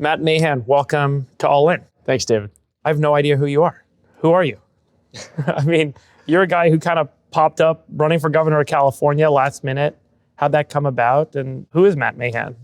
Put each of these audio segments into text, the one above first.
Matt Mahan, welcome to All In. Thanks, David. I have no idea who you are. Who are you? I mean, you're a guy who kind of popped up running for governor of California last minute. How'd that come about? And who is Matt Mahan?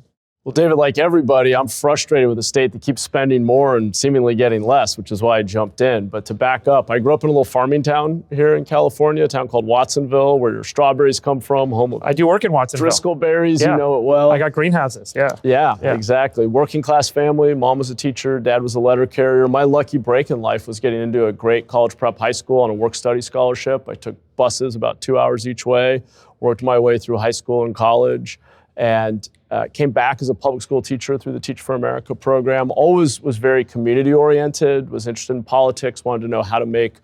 Well, David, like everybody, I'm frustrated with a state that keeps spending more and seemingly getting less, which is why I jumped in. But to back up, I grew up in a little farming town here in California, a town called Watsonville, where your strawberries come from, home of I do work in Watsonville. Driscoll berries, Yeah. You know it well. I got greenhouses, yeah. Yeah, exactly. Working class family. Mom was a teacher. Dad was a letter carrier. My lucky break in life was getting into a great college prep high school on a work-study scholarship. I took buses about 2 hours each way, worked my way through high school and college, and came back as a public school teacher through the Teach for America program. Always was very community oriented, was interested in politics, wanted to know how to make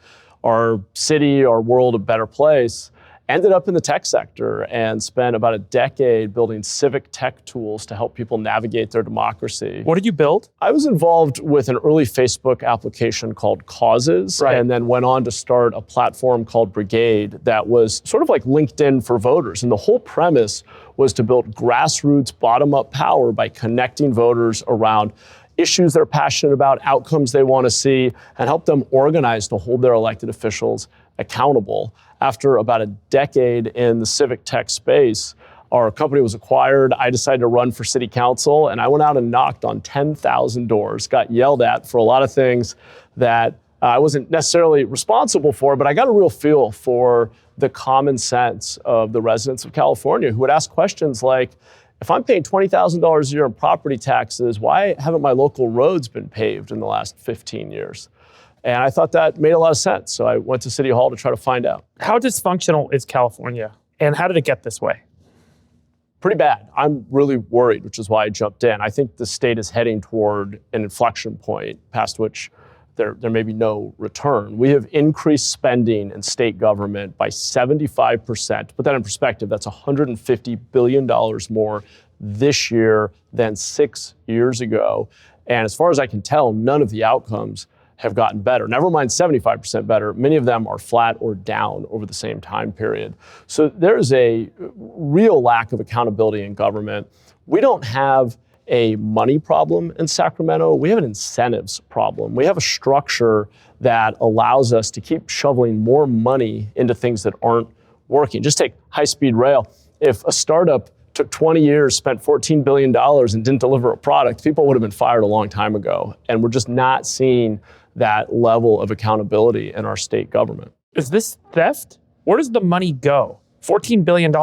our city, our world a better place. Ended up in the tech sector and spent about a decade building civic tech tools to help people navigate their democracy. What did you build? I was involved with an early Facebook application called Causes, and then went on to start a platform called Brigade that was sort of like LinkedIn for voters. And the whole premise was to build grassroots, bottom-up power by connecting voters around issues they're passionate about, outcomes they want to see, and help them organize to hold their elected officials accountable. After about a decade in the civic tech space, our company was acquired. I decided to run for city council, and I went out and knocked on 10,000 doors, got yelled at for a lot of things that I wasn't necessarily responsible for, but I got a real feel for the common sense of the residents of California who would ask questions like, if I'm paying $20,000 a year in property taxes, why haven't my local roads been paved in the last 15 years? And I thought that made a lot of sense. So I went to City Hall to try to find out. How dysfunctional is California? And how did it get this way? Pretty bad. I'm really worried, which is why I jumped in. I think the state is heading toward an inflection point past which there may be no return. We have increased spending in state government by 75%. To put that in perspective, that's $150 billion more this year than 6 years ago. And as far as I can tell, none of the outcomes have gotten better. Never mind 75% better. Many of them are flat or down over the same time period. So there is a real lack of accountability in government. We don't have a money problem in Sacramento. We have an incentives problem. We have a structure that allows us to keep shoveling more money into things that aren't working. Just take high-speed rail. If a startup took 20 years, spent $14 billion and didn't deliver a product, people would have been fired a long time ago. And we're just not seeing that level of accountability in our state government. Is this theft? Where does the money go? $14 billion.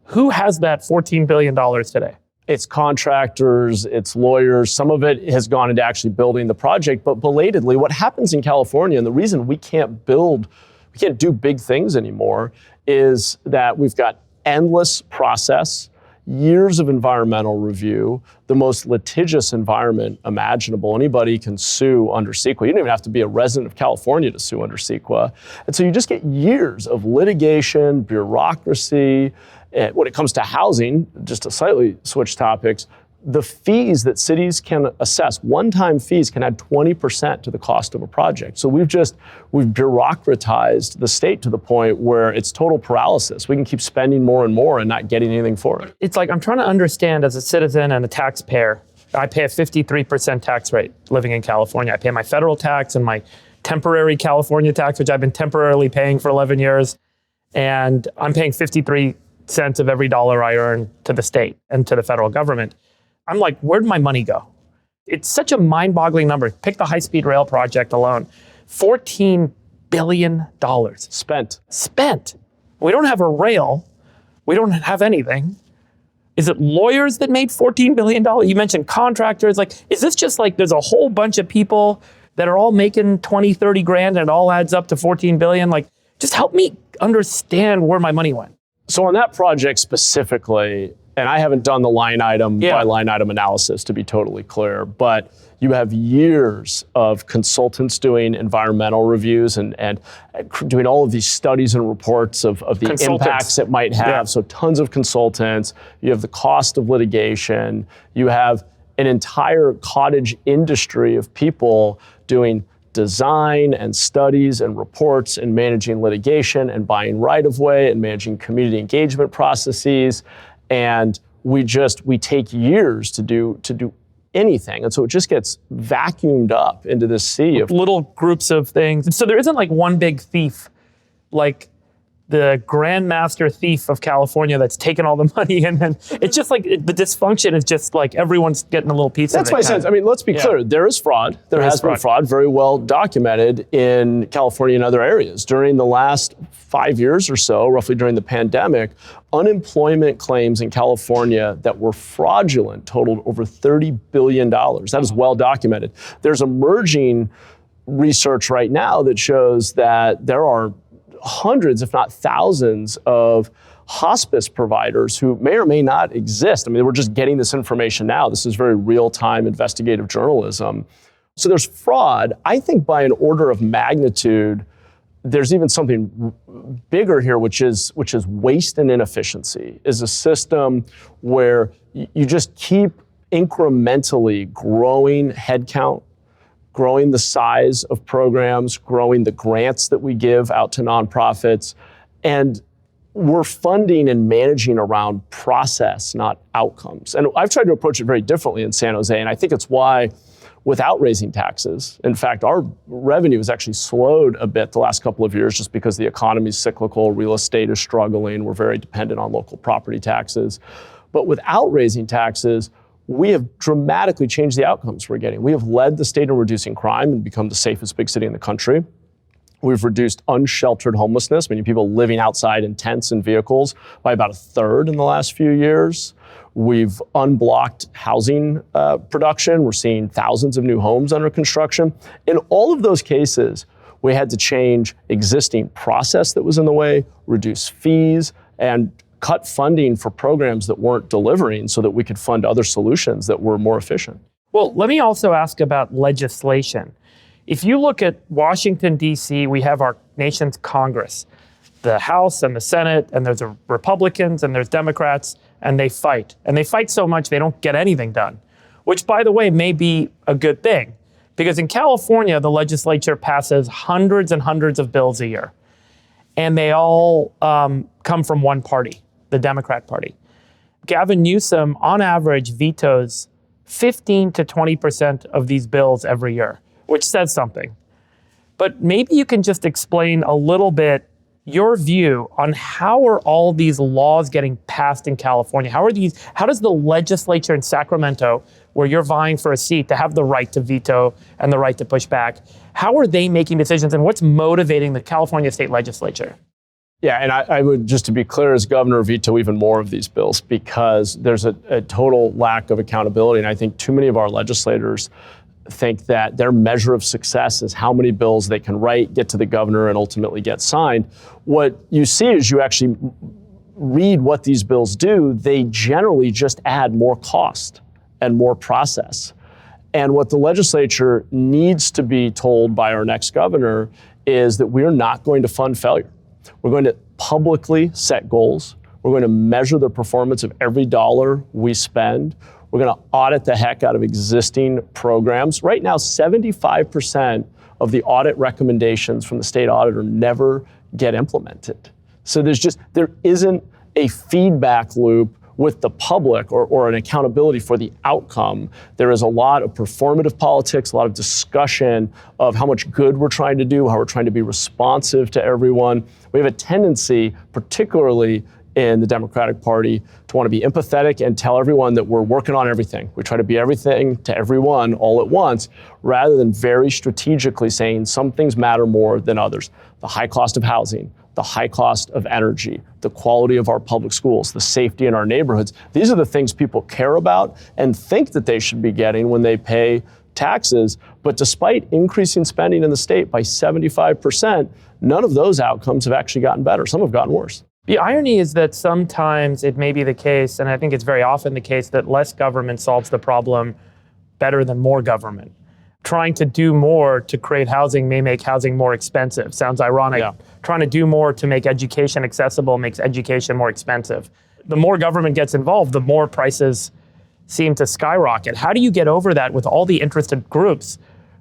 Who has that $14 billion today? It's contractors, it's lawyers. Some of it has gone into actually building the project. But belatedly, what happens in California, and the reason we can't do big things anymore, is that we've got endless process, years of environmental review, the most litigious environment imaginable. Anybody can sue under CEQA. You don't even have to be a resident of California to sue under CEQA. And so you just get years of litigation, bureaucracy. When it comes to housing, just to slightly switch topics, the fees that cities can assess, one-time fees, can add 20% to the cost of a project. So we've bureaucratized the state to the point where it's total paralysis. We can keep spending more and more and not getting anything for it. It's like I'm trying to understand as a citizen and a taxpayer. I pay a 53% tax rate living in California. I pay my federal tax and my temporary California tax, which I've been temporarily paying for 11 years. And I'm paying 53 cents of every dollar I earn to the state and to the federal government. I'm like, where'd my money go? It's such a mind-boggling number. Pick the high-speed rail project alone. $14 billion. Spent. We don't have a rail. We don't have anything. Is it lawyers that made $14 billion? You mentioned contractors. Like, is this just like there's a whole bunch of people that are all making 20, 30 grand and it all adds up to 14 billion? Like, just help me understand where my money went. So on that project specifically, and I haven't done the line item by line item analysis to be totally clear, but you have years of consultants doing environmental reviews and doing all of these studies and reports of the impacts it might have. Yeah. So tons of consultants. You have the cost of litigation. You have an entire cottage industry of people doing design and studies and reports and managing litigation and buying right-of-way and managing community engagement processes. And we take years to do anything. And so it just gets vacuumed up into this sea of little groups of things. So there isn't like one big thief, like the grandmaster thief of California that's taken all the money, and then it's just like the dysfunction is just like everyone's getting a little piece of it. That's my sense. I mean, let's be clear. There is fraud. There has been fraud, very well documented in California and other areas. During the last 5 years or so, roughly during the pandemic, unemployment claims in California that were fraudulent totaled over $30 billion. That is well documented. There's emerging research right now that shows that there are hundreds, if not thousands, of hospice providers who may or may not exist. I mean, we're just getting this information now. This is very real-time investigative journalism. So there's fraud. I think by an order of magnitude, there's even something bigger here, which is waste and inefficiency, is a system where you just keep incrementally growing headcount, growing the size of programs, growing the grants that we give out to nonprofits. And we're funding and managing around process, not outcomes. And I've tried to approach it very differently in San Jose. And I think it's why, without raising taxes, in fact, our revenue has actually slowed a bit the last couple of years just because the economy is cyclical, real estate is struggling, we're very dependent on local property taxes. But without raising taxes, we have dramatically changed the outcomes we're getting. We have led the state in reducing crime and become the safest big city in the country. We've reduced unsheltered homelessness, meaning people living outside in tents and vehicles, by about 1/3 in the last few years. We've unblocked housing production. We're seeing thousands of new homes under construction. In all of those cases, we had to change existing process that was in the way, reduce fees, and cut funding for programs that weren't delivering so that we could fund other solutions that were more efficient. Well, let me also ask about legislation. If you look at Washington, D.C., we have our nation's Congress, the House and the Senate, and there's Republicans and there's Democrats, and they fight. And they fight so much they don't get anything done, which, by the way, may be a good thing. Because in California, the legislature passes hundreds and hundreds of bills a year. And they all come from one party, the Democrat Party. Gavin Newsom, on average, vetoes 15 to 20% of these bills every year, which says something. But maybe you can just explain a little bit your view on how are all these laws getting passed in California? How does the legislature in Sacramento, where you're vying for a seat to have the right to veto and the right to push back, how are they making decisions, and what's motivating the California state legislature? Yeah, and I would, just to be clear, as governor, veto even more of these bills because there's a total lack of accountability. And I think too many of our legislators think that their measure of success is how many bills they can write, get to the governor, and ultimately get signed. What you see is you actually read what these bills do, they generally just add more cost and more process. And what the legislature needs to be told by our next governor is that we're not going to fund failure. We're going to publicly set goals. We're going to measure the performance of every dollar we spend. We're going to audit the heck out of existing programs. Right now, 75% of the audit recommendations from the state auditor never get implemented. So there isn't a feedback loop with the public or an accountability for the outcome. There is a lot of performative politics, a lot of discussion of how much good we're trying to do, how we're trying to be responsive to everyone. We have a tendency, particularly in the Democratic Party, to want to be empathetic and tell everyone that we're working on everything. We try to be everything to everyone all at once, rather than very strategically saying some things matter more than others. The high cost of housing, the high cost of energy, the quality of our public schools, the safety in our neighborhoods. These are the things people care about and think that they should be getting when they pay taxes. But despite increasing spending in the state by 75%, none of those outcomes have actually gotten better. Some have gotten worse. The irony is that sometimes it may be the case, and I think it's very often the case, that less government solves the problem better than more government. Trying to do more to create housing may make housing more expensive. Sounds ironic. Yeah. Trying to do more to make education accessible makes education more expensive. The more government gets involved, the more prices seem to skyrocket. How do you get over that with all the interested groups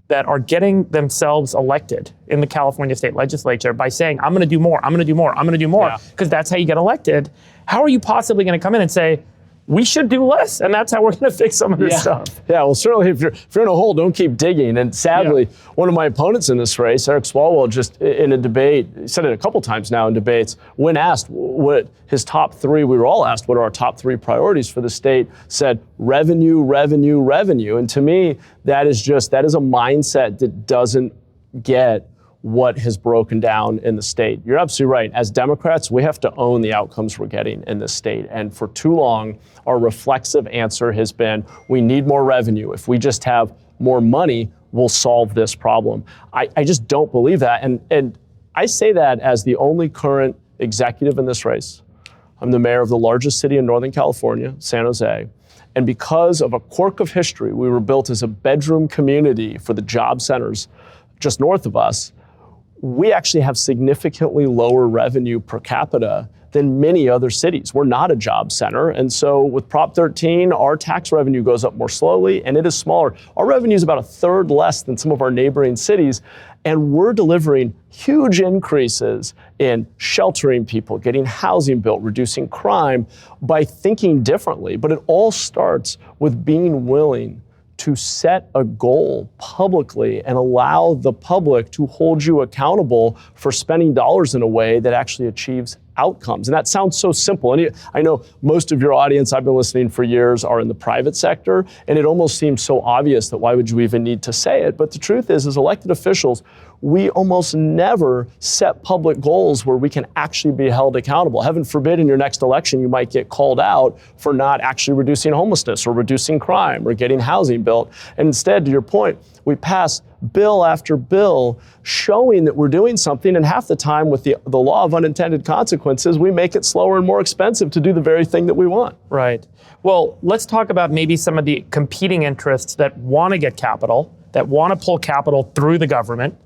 that are getting themselves elected in the California state legislature by saying, I'm going to do more, I'm going to do more, I'm going to do more, because that's how you get elected? How are you possibly going to come in and say, we should do less, and that's how we're going to fix some of this stuff. Yeah, well, certainly if you're in a hole, don't keep digging. And sadly, one of my opponents in this race, Eric Swalwell, just in a debate, said it a couple times now in debates, when asked what his top three, we were all asked what are our top three priorities for the state, said revenue, revenue, revenue. And to me, that is a mindset that doesn't get what has broken down in the state. You're absolutely right. As Democrats, we have to own the outcomes we're getting in this state. And for too long, our reflexive answer has been, we need more revenue. If we just have more money, we'll solve this problem. I just don't believe that. And I say that as the only current executive in this race. I'm the mayor of the largest city in Northern California, San Jose. And because of a quirk of history, we were built as a bedroom community for the job centers just north of us. We actually have significantly lower revenue per capita than many other cities. We're not a job center. And so with Prop 13, our tax revenue goes up more slowly and it is smaller. Our revenue is about a third less than some of our neighboring cities. And we're delivering huge increases in sheltering people, getting housing built, reducing crime by thinking differently. But it all starts with being willing to set a goal publicly and allow the public to hold you accountable for spending dollars in a way that actually achieves outcomes. And that sounds so simple. And I know most of your audience, I've been listening for years, are in the private sector, and it almost seems so obvious that why would you even need to say it? But the truth is, as elected officials, we almost never set public goals where we can actually be held accountable. Heaven forbid in your next election, you might get called out for not actually reducing homelessness or reducing crime or getting housing built. And instead, to your point, we pass bill after bill showing that we're doing something, and half the time with the law of unintended consequences, we make it slower and more expensive to do the very thing that we want. Right. Well, let's talk about maybe some of the competing interests that want to get capital, that want to pull capital through the government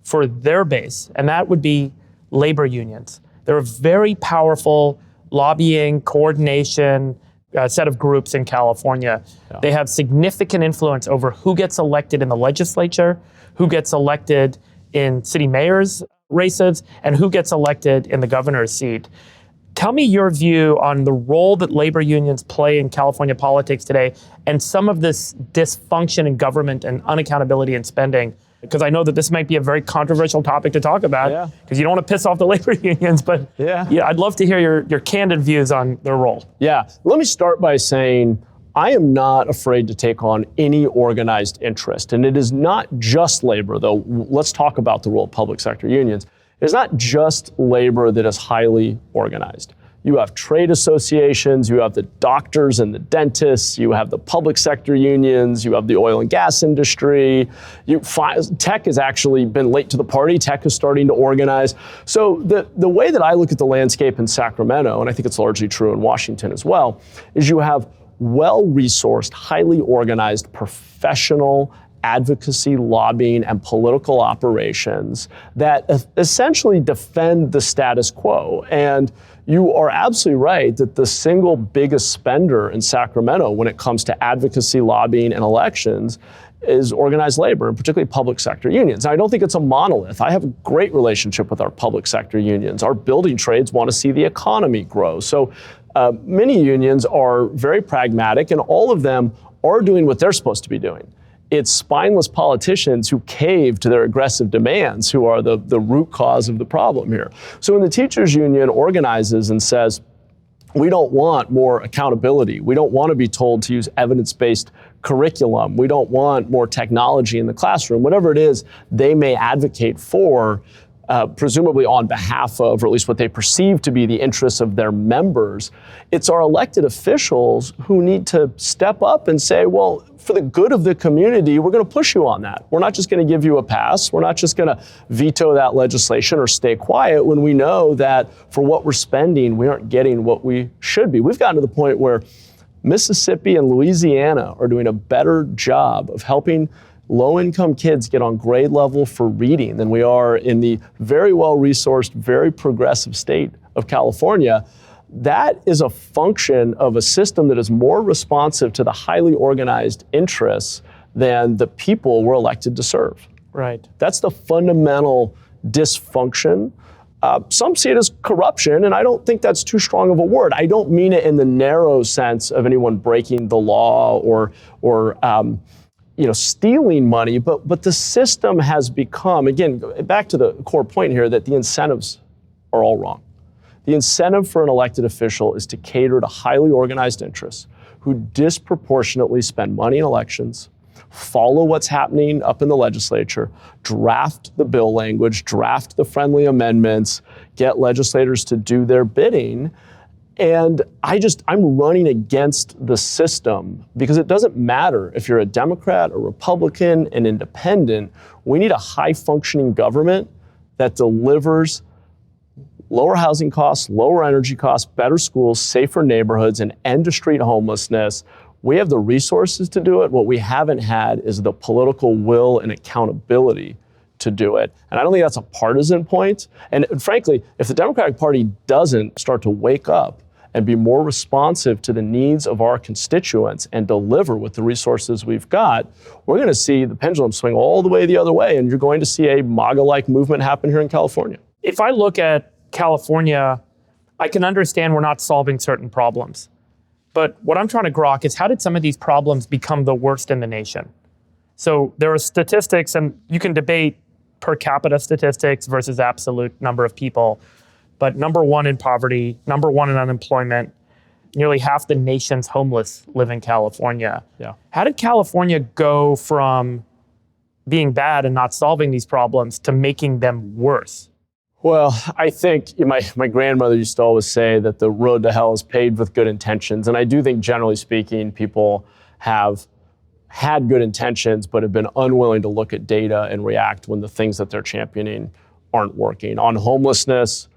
for their base, and that would be labor unions. They're a very powerful lobbying, coordination, set of groups in California. Yeah. They have significant influence over who gets elected in the legislature, who gets elected in city mayors races, and who gets elected in the governor's seat. Tell me your view on the role that labor unions play in California politics today and some of this dysfunction in government and unaccountability in spending. Because I know that this might be a very controversial topic to talk about, because you don't want to piss off the labor unions, but I'd love to hear your candid views on their role. Yeah, let me start by saying I am not afraid to take on any organized interest. And it is not just labor, though. Let's talk about the role of public sector unions. It's not just labor that is highly organized. You have trade associations, you have the doctors and the dentists, you have the public sector unions, you have the oil and gas industry. Tech has actually been late to the party. Tech is starting to organize. So the way that I look at the landscape in Sacramento, and I think it's largely true in Washington as well, is you have well-resourced, highly organized, professional advocacy, lobbying, and political operations that essentially defend the status quo. And you are absolutely right that the single biggest spender in Sacramento when it comes to advocacy, lobbying, and elections is organized labor, and particularly public sector unions. Now, I don't think it's a monolith. I have a great relationship with our public sector unions. Our building trades want to see the economy grow. So many unions are very pragmatic, and all of them are doing what they're supposed to be doing. It's spineless politicians who cave to their aggressive demands who are the root cause of the problem here. So when the teachers union organizes and says, we don't want more accountability, we don't want to be told to use evidence-based curriculum, we don't want more technology in the classroom, whatever it is they may advocate for, presumably on behalf of, or at least what they perceive to be the interests of their members, it's our elected officials who need to step up and say, well, for the good of the community, we're going to push you on that. We're not just going to give you a pass. We're not just going to veto that legislation or stay quiet when we know that for what we're spending, we aren't getting what we should be. We've gotten to the point where Mississippi and Louisiana are doing a better job of helping low-income kids get on grade level for reading than we are in the very well-resourced, very progressive state of California. That is a function of a system that is more responsive to the highly organized interests than the people we're elected to serve. Right. That's the fundamental dysfunction Some see it as corruption, and I don't think that's too strong of a word. I don't mean it in the narrow sense of anyone breaking the law or stealing money, but the system has become, again, back to the core point here, that the incentives are all wrong. The incentive for an elected official is to cater to highly organized interests who disproportionately spend money in elections, follow what's happening up in the legislature, draft the bill language, draft the friendly amendments, get legislators to do their bidding. And I'm running against the system because it doesn't matter if you're a Democrat, a Republican, an independent. We need a high-functioning government that delivers lower housing costs, lower energy costs, better schools, safer neighborhoods, and end to street homelessness. We have the resources to do it. What we haven't had is the political will and accountability to do it. And I don't think that's a partisan point. And frankly, if the Democratic Party doesn't start to wake up and be more responsive to the needs of our constituents and deliver with the resources we've got, we're going to see the pendulum swing all the way the other way, and you're going to see a MAGA-like movement happen here in California. If I look at California, I can understand we're not solving certain problems. But what I'm trying to grok is, how did some of these problems become the worst in the nation? So there are statistics, and you can debate per capita statistics versus absolute number of people. But number one in poverty, number one in unemployment, nearly half the nation's homeless live in California. Yeah. How did California go from being bad and not solving these problems to making them worse? Well, I think my grandmother used to always say that the road to hell is paved with good intentions. And I do think, generally speaking, people have had good intentions, but have been unwilling to look at data and react when the things that they're championing aren't working. On homelessness,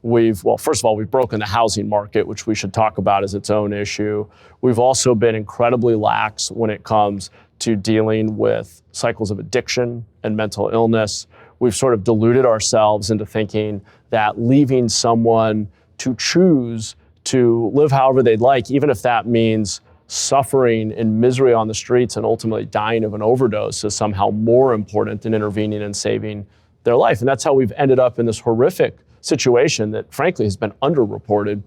first of all, we've broken the housing market, which we should talk about as its own issue. We've also been incredibly lax when it comes to dealing with cycles of addiction and mental illness. We've sort of deluded ourselves into thinking that leaving someone to choose to live however they'd like, even if that means suffering and misery on the streets and ultimately dying of an overdose, is somehow more important than intervening and saving their life. And that's how we've ended up in this horrific situation that, frankly, has been underreported.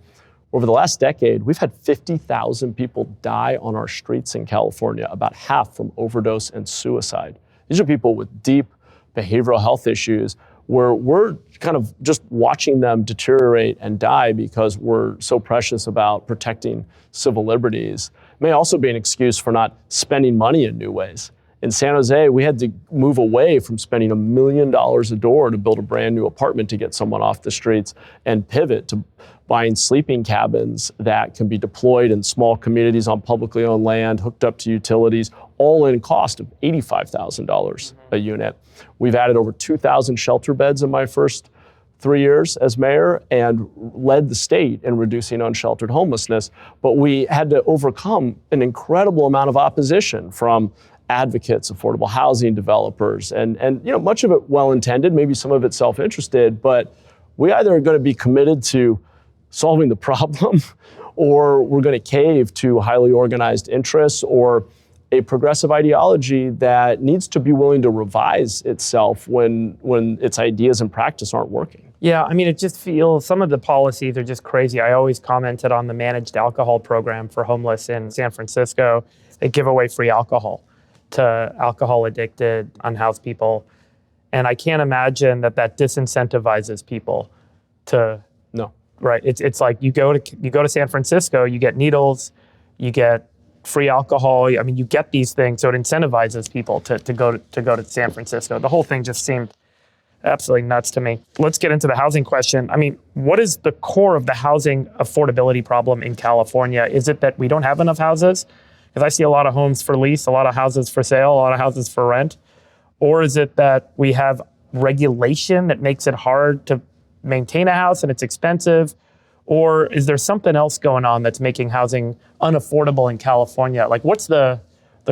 Over the last decade, we've had 50,000 people die on our streets in California, about half from overdose and suicide. These are people with deep behavioral health issues where we're kind of just watching them deteriorate and die because we're so precious about protecting civil liberties. It may also be an excuse for not spending money in new ways. In San Jose, we had to move away from spending $1 million a door to build a brand new apartment to get someone off the streets and pivot to buying sleeping cabins that can be deployed in small communities on publicly owned land, hooked up to utilities, all in cost of $85,000 a unit. We've added over 2,000 shelter beds in my first 3 years as mayor and led the state in reducing unsheltered homelessness. But we had to overcome an incredible amount of opposition from advocates, affordable housing developers, and much of it well-intended, maybe some of it self-interested, but we either are going to be committed to solving the problem or we're going to cave to highly organized interests or a progressive ideology that needs to be willing to revise itself when its ideas and practice aren't working. Yeah, I mean, it just feels, some of the policies are just crazy. I always commented on the managed alcohol program for homeless in San Francisco. They give away free alcohol to alcohol-addicted, unhoused people. And I can't imagine that disincentivizes people to... No. Right, it's like you go to San Francisco, you get needles, you get free alcohol. I mean, you get these things, so it incentivizes people to go to San Francisco. The whole thing just seemed absolutely nuts to me. Let's get into the housing question. I mean, what is the core of the housing affordability problem in California? Is it that we don't have enough houses? Because I see a lot of homes for lease, a lot of houses for sale, a lot of houses for rent. Or is it that we have regulation that makes it hard to maintain a house and it's expensive? Or is there something else going on that's making housing unaffordable in California? Like, what's the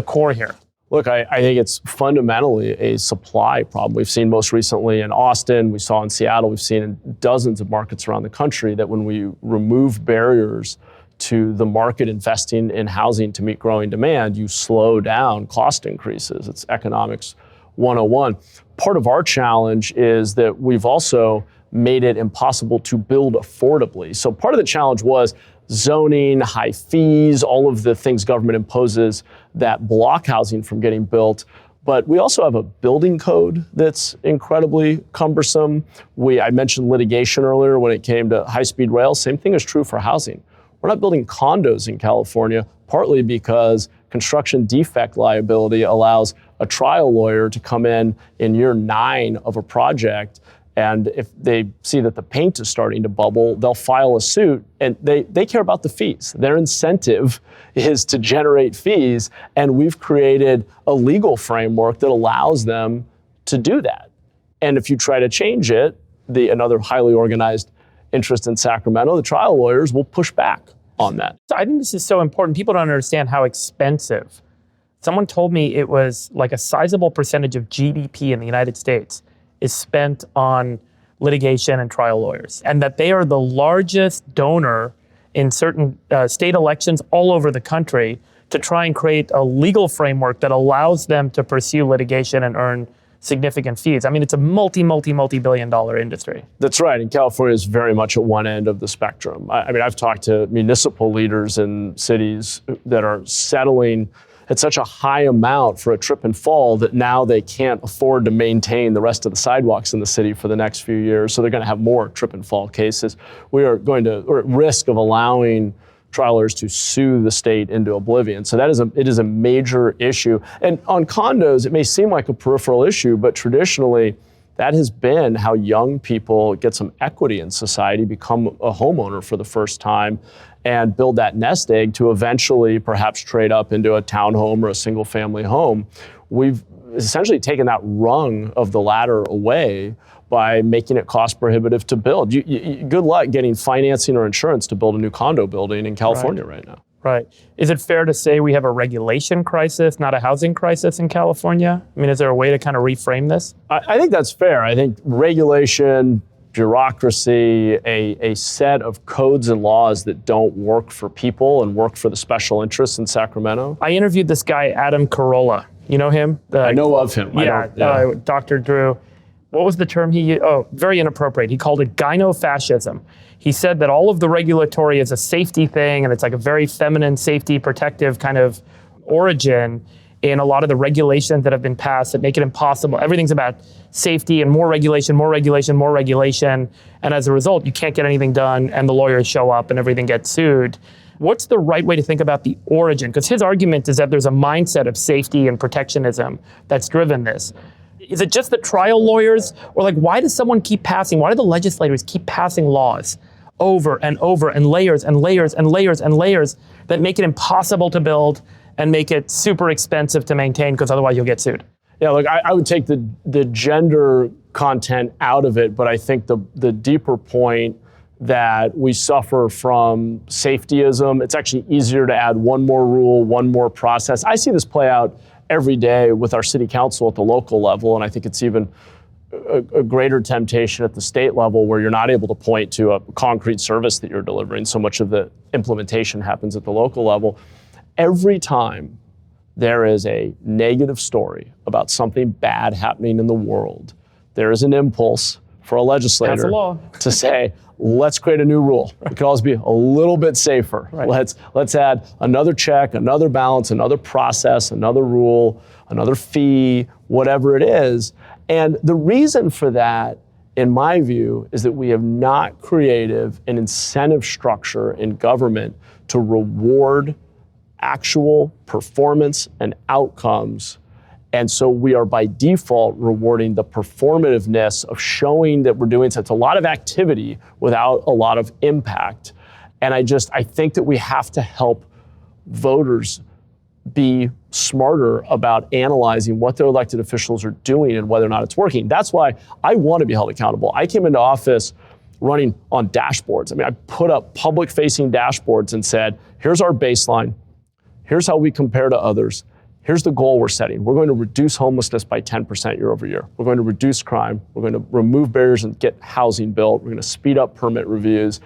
core here? Look, I think it's fundamentally a supply problem. We've seen most recently in Austin, we saw in Seattle, we've seen in dozens of markets around the country that when we remove barriers to the market investing in housing to meet growing demand, you slow down cost increases. It's economics 101. Part of our challenge is that we've also made it impossible to build affordably. So part of the challenge was zoning, high fees, all of the things government imposes that block housing from getting built. But we also have a building code that's incredibly cumbersome. I mentioned litigation earlier when it came to high-speed rail. Same thing is true for housing. We're not building condos in California, partly because construction defect liability allows a trial lawyer to come in year 9 of a project, and if they see that the paint is starting to bubble, they'll file a suit, and they care about the fees. Their incentive is to generate fees, and we've created a legal framework that allows them to do that. And if you try to change it, another highly organized interest in Sacramento, the trial lawyers will push back on that. So I think this is so important. People don't understand how expensive. Someone told me it was like a sizable percentage of GDP in the United States is spent on litigation and trial lawyers, and that they are the largest donor in certain state elections all over the country to try and create a legal framework that allows them to pursue litigation and earn significant fees. I mean, it's a multi-billion-dollar industry. That's right, and California is very much at one end of the spectrum. I mean, I've talked to municipal leaders in cities that are settling at such a high amount for a trip and fall that now they can't afford to maintain the rest of the sidewalks in the city for the next few years, so they're going to have more trip and fall cases. We're at risk of allowing trial lawyers to sue the state into oblivion. So it is a major issue. And on condos, it may seem like a peripheral issue, but traditionally, that has been how young people get some equity in society, become a homeowner for the first time, and build that nest egg to eventually perhaps trade up into a townhome or a single family home. We've essentially taken that rung of the ladder away by making it cost prohibitive to build. Good luck getting financing or insurance to build a new condo building in California right now. Right. Is it fair to say we have a regulation crisis, not a housing crisis in California? I mean, is there a way to kind of reframe this? I think that's fair. I think regulation, bureaucracy, a set of codes and laws that don't work for people and work for the special interests in Sacramento. I interviewed this guy, Adam Carolla. You know him? I know of him. Dr. Drew. What was the term he used? Oh, very inappropriate. He called it gynofascism. He said that all of the regulatory is a safety thing, and it's like a very feminine, safety, protective kind of origin in a lot of the regulations that have been passed that make it impossible. Everything's about safety and more regulation, more regulation, more regulation. And as a result, you can't get anything done, and the lawyers show up and everything gets sued. What's the right way to think about the origin? Because his argument is that there's a mindset of safety and protectionism that's driven this. Is it just the trial lawyers? Or like, why does someone keep passing, why do the legislators keep passing laws over and over and layers and layers and layers and layers that make it impossible to build and make it super expensive to maintain, because otherwise you'll get sued? Yeah, look, I would take the gender content out of it, but I think the deeper point that we suffer from safetyism, it's actually easier to add one more rule, one more process. I see this play out every day with our city council at the local level, and I think it's even a greater temptation at the state level, where you're not able to point to a concrete service that you're delivering. So much of the implementation happens at the local level. Every time there is a negative story about something bad happening in the world, there is an impulse for a legislator to say, let's create a new rule. It could always be a little bit safer. Right. Let's add another check, another balance, another process, another rule, another fee, whatever it is. And the reason for that, in my view, is that we have not created an incentive structure in government to reward actual performance and outcomes. And so we are by default rewarding the performativeness of showing that we're doing such a lot of activity without a lot of impact. And I think that we have to help voters be smarter about analyzing what their elected officials are doing and whether or not it's working. That's why I want to be held accountable. I came into office running on dashboards. I mean, I put up public-facing dashboards and said, here's our baseline. Here's how we compare to others. Here's the goal we're setting. We're going to reduce homelessness by 10% year over year. We're going to reduce crime. We're going to remove barriers and get housing built. We're going to speed up permit reviews.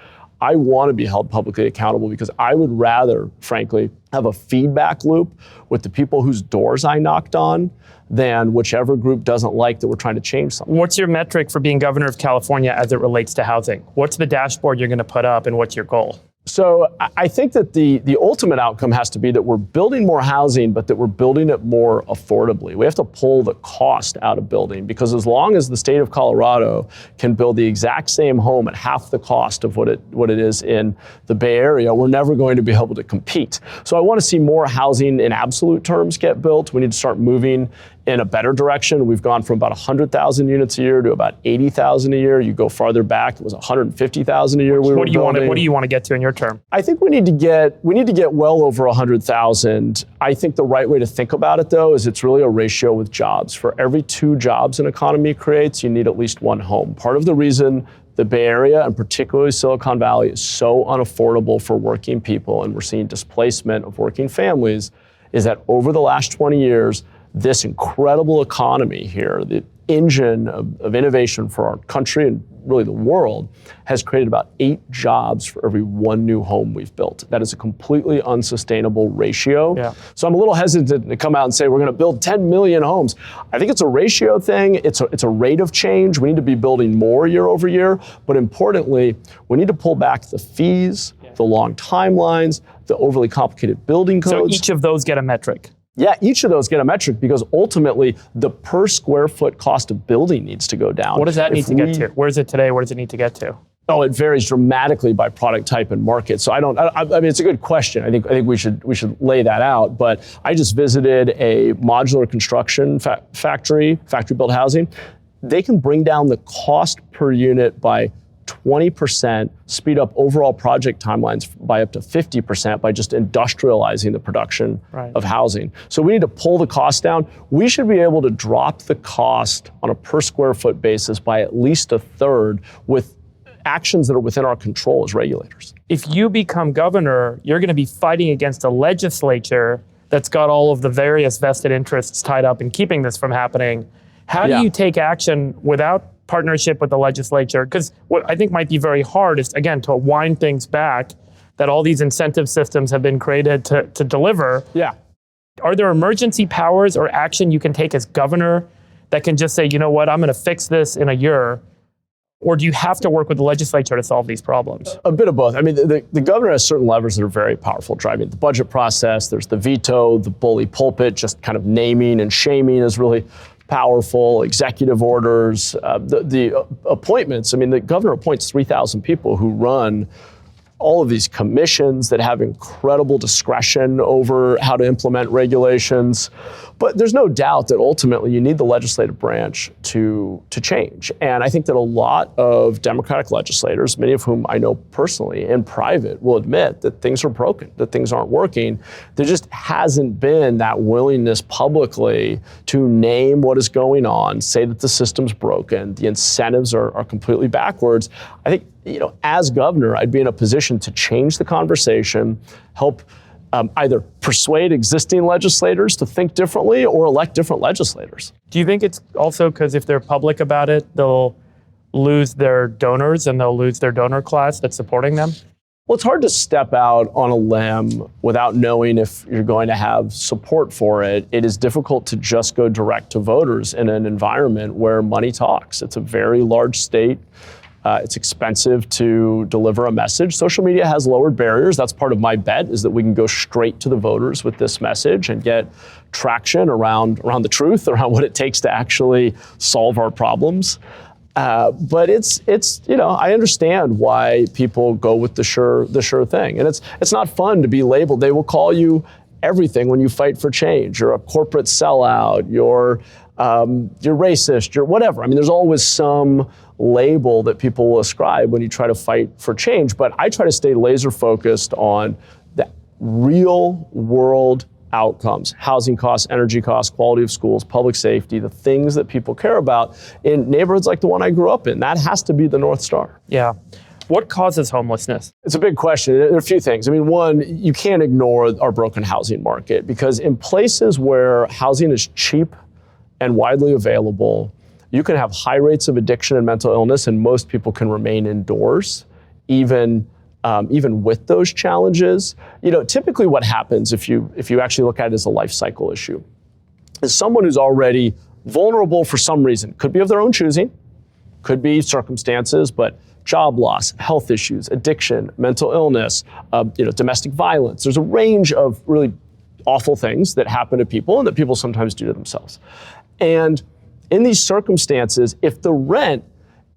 I want to be held publicly accountable because I would rather, frankly, have a feedback loop with the people whose doors I knocked on than whichever group doesn't like that we're trying to change something. What's your metric for being governor of California as it relates to housing? What's the dashboard you're going to put up and what's your goal? So I think that the ultimate outcome has to be that we're building more housing, but that we're building it more affordably. We have to pull the cost out of building, because as long as the state of Colorado can build the exact same home at half the cost of what it is in the Bay Area, we're never going to be able to compete. So I want to see more housing in absolute terms get built. We need to start moving in a better direction. We've gone from about 100,000 units a year to about 80,000 a year. You go farther back, it was 150,000 a year we were building. What do you want to get to in your term? I think we need to get well over 100,000. I think the right way to think about it, though, is it's really a ratio with jobs. For every 2 jobs an economy creates, you need at least 1 home. Part of the reason the Bay Area, and particularly Silicon Valley, is so unaffordable for working people, and we're seeing displacement of working families, is that over the last 20 years, this incredible economy here, the engine of innovation for our country and really the world, has created about 8 jobs for every 1 new home we've built. That is a completely unsustainable ratio. Yeah. So I'm a little hesitant to come out and say we're going to build 10 million homes. I think it's a ratio thing. It's a rate of change. We need to be building more year over year. But importantly, we need to pull back the fees, the long timelines, the overly complicated building codes. So each of those get a metric. Yeah, each of those get a metric, because ultimately the per square foot cost of building needs to go down. What does that need to get to? Where is it today? Where does it need to get to? Oh, it varies dramatically by product type and market. So I mean, it's a good question. I think we should lay that out. But I just visited a modular construction factory built housing. They can bring down the cost per unit by 20%, speed up overall project timelines by up to 50% by just industrializing the production of housing. So we need to pull the cost down. We should be able to drop the cost on a per square foot basis by at least 1/3 with actions that are within our control as regulators. If you become governor, you're going to be fighting against a legislature that's got all of the various vested interests tied up in keeping this from happening. How do you take action without partnership with the legislature? Because what I think might be very hard is, again, to wind things back, that all these incentive systems have been created to deliver. Yeah. Are there emergency powers or action you can take as governor that can just say, you know what, I'm going to fix this in a year? Or do you have to work with the legislature to solve these problems? A bit of both. I mean, the governor has certain levers that are very powerful, driving the budget process. There's the veto, the bully pulpit, just kind of naming and shaming is really powerful. Executive orders, the appointments. I mean, the governor appoints 3,000 people who run all of these commissions that have incredible discretion over how to implement regulations. But there's no doubt that ultimately you need the legislative branch to change. And I think that a lot of Democratic legislators, many of whom I know personally in private, will admit that things are broken, that things aren't working. There just hasn't been that willingness publicly to name what is going on, say that the system's broken, the incentives are completely backwards. I think, as governor, I'd be in a position to change the conversation, help either persuade existing legislators to think differently or elect different legislators. Do you think it's also because if they're public about it, they'll lose their donors and they'll lose their donor class that's supporting them? Well, it's hard to step out on a limb without knowing if you're going to have support for it. It is difficult to just go direct to voters in an environment where money talks. It's a very large state. It's expensive to deliver a message. Social media has lowered barriers. That's part of my bet, is that we can go straight to the voters with this message and get traction around the truth, around what it takes to actually solve our problems. But it's I understand why people go with the sure thing. And it's not fun to be labeled. They will call you everything when you fight for change. You're a corporate sellout, you're racist, you're whatever. I mean, there's always some label that people will ascribe when you try to fight for change. But I try to stay laser focused on the real world outcomes: housing costs, energy costs, quality of schools, public safety, the things that people care about in neighborhoods like the one I grew up in. That has to be the North Star. Yeah. What causes homelessness? It's a big question. There are a few things. I mean, one, you can't ignore our broken housing market, because in places where housing is cheap and widely available, you can have high rates of addiction and mental illness, and most people can remain indoors, even even with those challenges. Typically what happens if you actually look at it as a life cycle issue is someone who's already vulnerable for some reason, could be of their own choosing, could be circumstances, but job loss, health issues, addiction, mental illness, domestic violence. There's a range of really awful things that happen to people and that people sometimes do to themselves. And in these circumstances, if the rent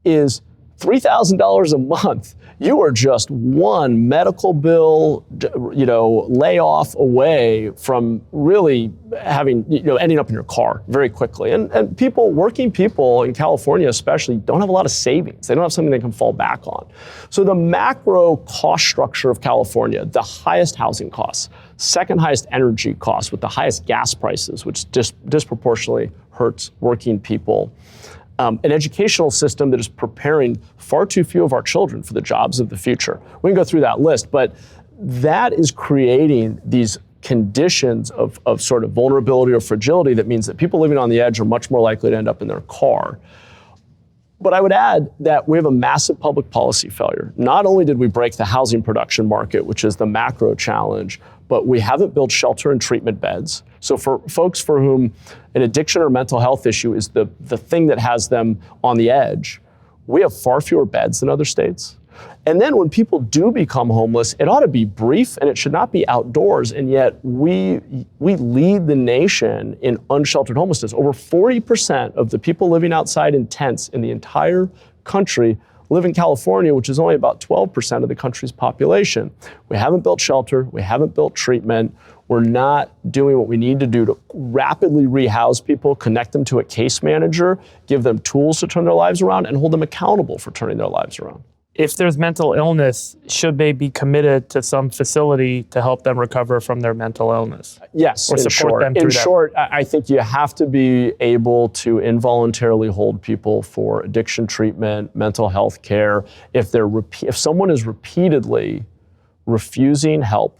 is $3,000 a month, you are just one medical bill, layoff away from really having, ending up in your car very quickly. And working people in California especially, don't have a lot of savings. They don't have something they can fall back on. So the macro cost structure of California, the highest housing costs, second highest energy costs with the highest gas prices, which disproportionately hurts working people. An educational system that is preparing far too few of our children for the jobs of the future. We can go through that list, but that is creating these conditions of sort of vulnerability or fragility that means that people living on the edge are much more likely to end up in their car. But I would add that we have a massive public policy failure. Not only did we break the housing production market, which is the macro challenge, but we haven't built shelter and treatment beds. So for folks for whom an addiction or mental health issue is the thing that has them on the edge, we have far fewer beds than other states. And then when people do become homeless, it ought to be brief and it should not be outdoors. And yet we lead the nation in unsheltered homelessness. Over 40% of the people living outside in tents in the entire country live in California, which is only about 12% of the country's population. We haven't built shelter. We haven't built treatment. We're not doing what we need to do to rapidly rehouse people, connect them to a case manager, give them tools to turn their lives around, and hold them accountable for turning their lives around. If there's mental illness, should they be committed to some facility to help them recover from their mental illness? Yes, or support them through in that? short, I think you have to be able to involuntarily hold people for addiction treatment, mental health care. If someone is repeatedly refusing help,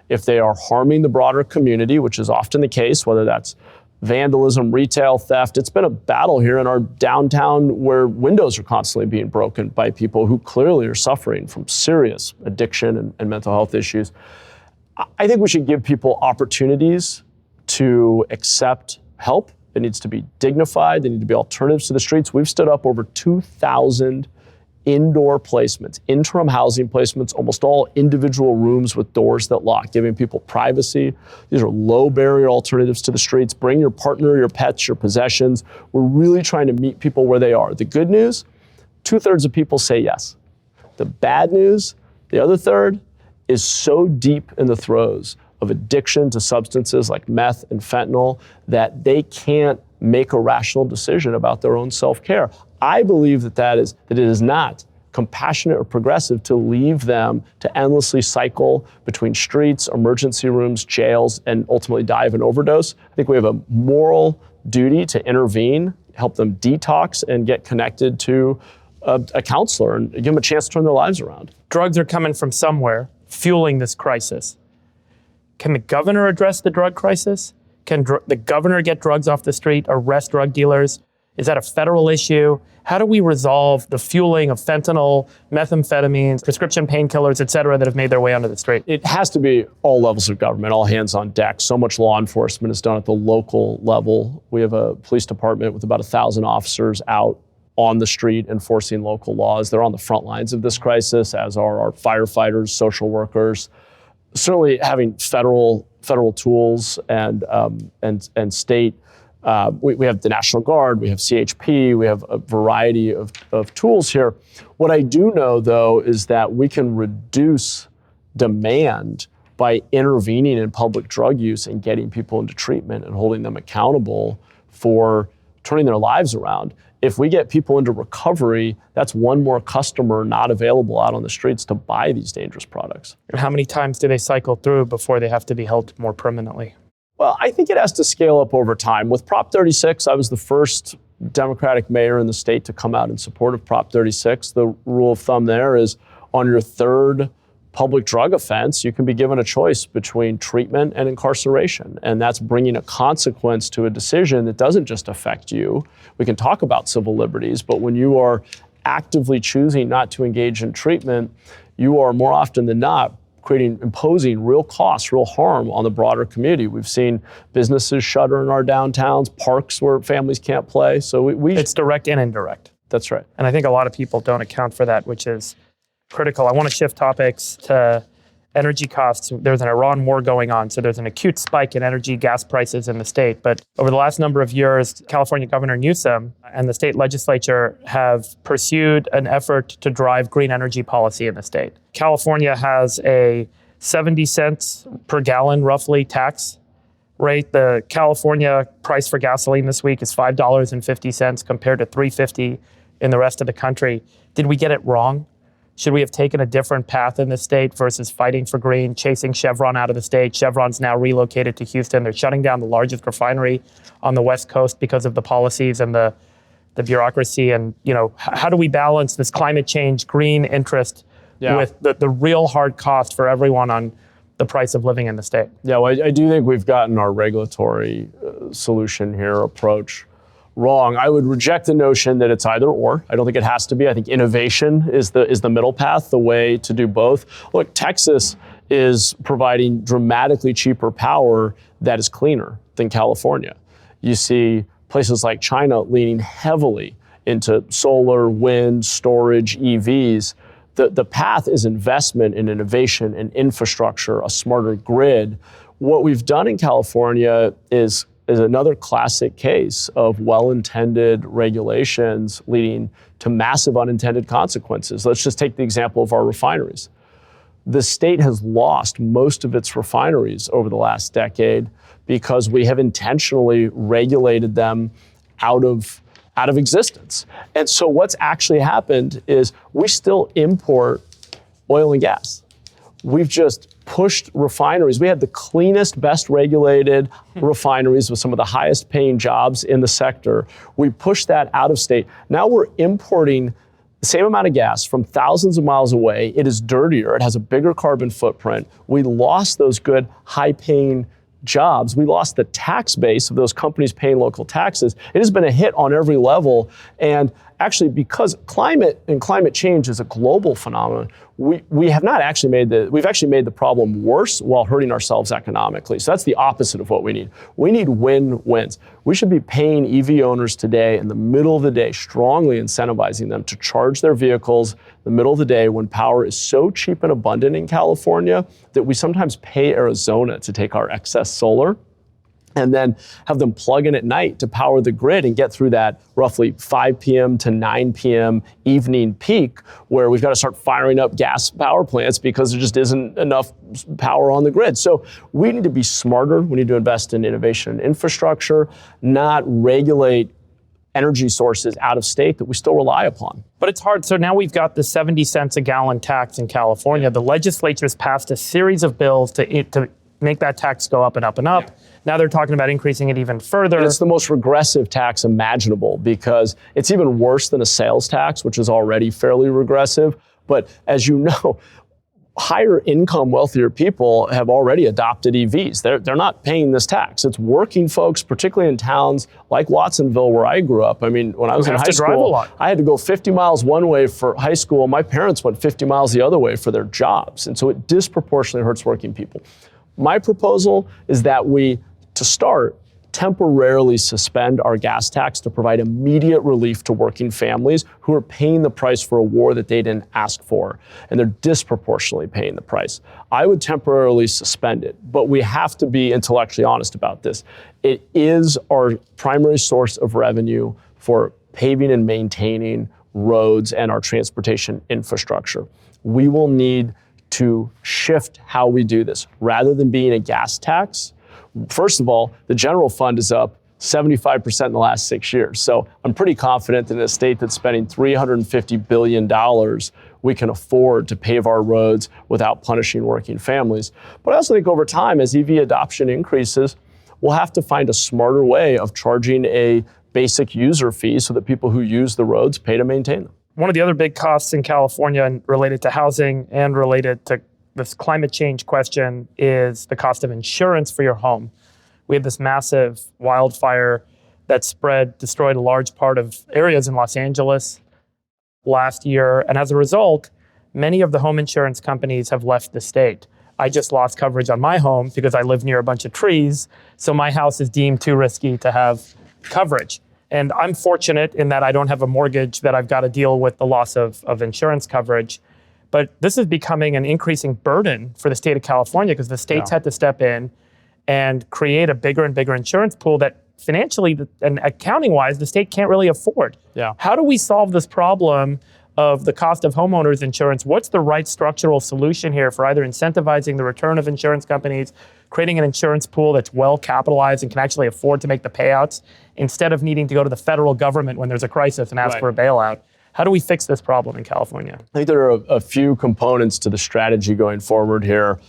if they are harming the broader community, which is often the case, whether that's vandalism, retail theft. It's been a battle here in our downtown where windows are constantly being broken by people who clearly are suffering from serious addiction and mental health issues. I think we should give people opportunities to accept help. It needs to be dignified. There need to be alternatives to the streets. We've stood up over 2,000 indoor placements, interim housing placements, almost all individual rooms with doors that lock, giving people privacy. These are low barrier alternatives to the streets. Bring your partner, your pets, your possessions. We're really trying to meet people where they are. The good news, 2/3 of people say yes. The bad news, the other third, is so deep in the throes of addiction to substances like meth and fentanyl that they can't make a rational decision about their own self-care. I believe that it is not compassionate or progressive to leave them to endlessly cycle between streets, emergency rooms, jails, and ultimately die of an overdose. I think we have a moral duty to intervene, help them detox, and get connected to a counselor and give them a chance to turn their lives around. Drugs are coming from somewhere, fueling this crisis. Can the governor address the drug crisis? Can the governor get drugs off the street, arrest drug dealers? Is that a federal issue? How do we resolve the fueling of fentanyl, methamphetamines, prescription painkillers, et cetera, that have made their way onto the street? It has to be all levels of government, all hands on deck. So much law enforcement is done at the local level. We have a police department with about 1,000 officers out on the street enforcing local laws. They're on the front lines of this crisis, as are our firefighters, social workers. Certainly having federal tools and state. We have the National Guard, we have CHP, we have a variety of tools here. What I do know, though, is that we can reduce demand by intervening in public drug use and getting people into treatment and holding them accountable for turning their lives around. If we get people into recovery, that's one more customer not available out on the streets to buy these dangerous products. And how many times do they cycle through before they have to be held more permanently? Well, I think it has to scale up over time. With Prop 36, I was the first Democratic mayor in the state to come out in support of Prop 36. The rule of thumb there is on your third public drug offense, you can be given a choice between treatment and incarceration. And that's bringing a consequence to a decision that doesn't just affect you. We can talk about civil liberties, but when you are actively choosing not to engage in treatment, you are more often than not imposing real costs, real harm on the broader community. We've seen businesses shutter in our downtowns, parks where families can't play. So it's direct and indirect. That's right. And I think a lot of people don't account for that, which is critical. I want to shift topics to energy costs. There's an Iran war going on, so there's an acute spike in energy gas prices in the state. But over the last number of years, California Governor Newsom and the state legislature have pursued an effort to drive green energy policy in the state. California has a 70 cents per gallon, roughly, tax rate. The California price for gasoline this week is $5.50 compared to $3.50 in the rest of the country. Did we get it wrong? Should we have taken a different path in the state versus fighting for green, chasing Chevron out of the state? Chevron's now relocated to Houston. They're shutting down the largest refinery on the West Coast because of the policies and the bureaucracy. And, how do we balance this climate change green interest with the real hard cost for everyone on the price of living in the state? Yeah, well, I do think we've gotten our regulatory solution here approach wrong. I would reject the notion that it's either or. I don't think it has to be. I think innovation is the middle path, the way to do both. Look, Texas is providing dramatically cheaper power that is cleaner than California. You see places like China leaning heavily into solar, wind, storage, EVs. The path is investment in innovation and infrastructure, a smarter grid. What we've done in California is another classic case of well-intended regulations leading to massive unintended consequences. Let's just take the example of our refineries. The state has lost most of its refineries over the last decade because we have intentionally regulated them out of existence. And so what's actually happened is we still import oil and gas. We've just pushed refineries. We had the cleanest, best regulated refineries with some of the highest paying jobs in the sector. We pushed that out of state. Now we're importing the same amount of gas from thousands of miles away. It is dirtier. It has a bigger carbon footprint. We lost those good, high paying jobs. We lost the tax base of those companies paying local taxes. It has been a hit on every level. And actually, because climate change is a global phenomenon, we've actually made the problem worse while hurting ourselves economically. So that's the opposite of what we need. We need win-wins. We should be paying EV owners today in the middle of the day, strongly incentivizing them to charge their vehicles in the middle of the day when power is so cheap and abundant in California that we sometimes pay Arizona to take our excess solar and then have them plug in at night to power the grid and get through that roughly 5 p.m. to 9 p.m. evening peak where we've got to start firing up gas power plants because there just isn't enough power on the grid. So we need to be smarter. We need to invest in innovation and infrastructure, not regulate energy sources out of state that we still rely upon. But it's hard. So now we've got the 70 cents a gallon tax in California. The legislature's passed a series of bills to make that tax go up and up and up. Yeah. Now they're talking about increasing it even further. And it's the most regressive tax imaginable because it's even worse than a sales tax, which is already fairly regressive. But as you know, higher income, wealthier people have already adopted EVs. They're not paying this tax. It's working folks, particularly in towns like Watsonville, where I grew up. I mean, when I was in high school, I had to go 50 miles one way for high school. My parents went 50 miles the other way for their jobs. And so it disproportionately hurts working people. My proposal is that we, to start, temporarily suspend our gas tax to provide immediate relief to working families who are paying the price for a war that they didn't ask for, and they're disproportionately paying the price. I would temporarily suspend it, but we have to be intellectually honest about this. It is our primary source of revenue for paving and maintaining roads and our transportation infrastructure. We will need to shift how we do this. Rather than being a gas tax, first of all, the general fund is up 75% in the last 6 years. So I'm pretty confident that in a state that's spending $350 billion, we can afford to pave our roads without punishing working families. But I also think over time, as EV adoption increases, we'll have to find a smarter way of charging a basic user fee so that people who use the roads pay to maintain them. One of the other big costs in California and related to housing and related to this climate change question is the cost of insurance for your home. We had this massive wildfire that destroyed a large part of areas in Los Angeles last year. And as a result, many of the home insurance companies have left the state. I just lost coverage on my home because I live near a bunch of trees, so my house is deemed too risky to have coverage. And I'm fortunate in that I don't have a mortgage that I've got to deal with the loss of insurance coverage. But this is becoming an increasing burden for the state of California because the states had to step in and create a bigger and bigger insurance pool that financially and accounting-wise, the state can't really afford. Yeah. How do we solve this problem of the cost of homeowners insurance? What's the right structural solution here for either incentivizing the return of insurance companies, creating an insurance pool that's well capitalized and can actually afford to make the payouts instead of needing to go to the federal government when there's a crisis and ask for a bailout? How do we fix this problem in California? I think there are a few components to the strategy going forward here.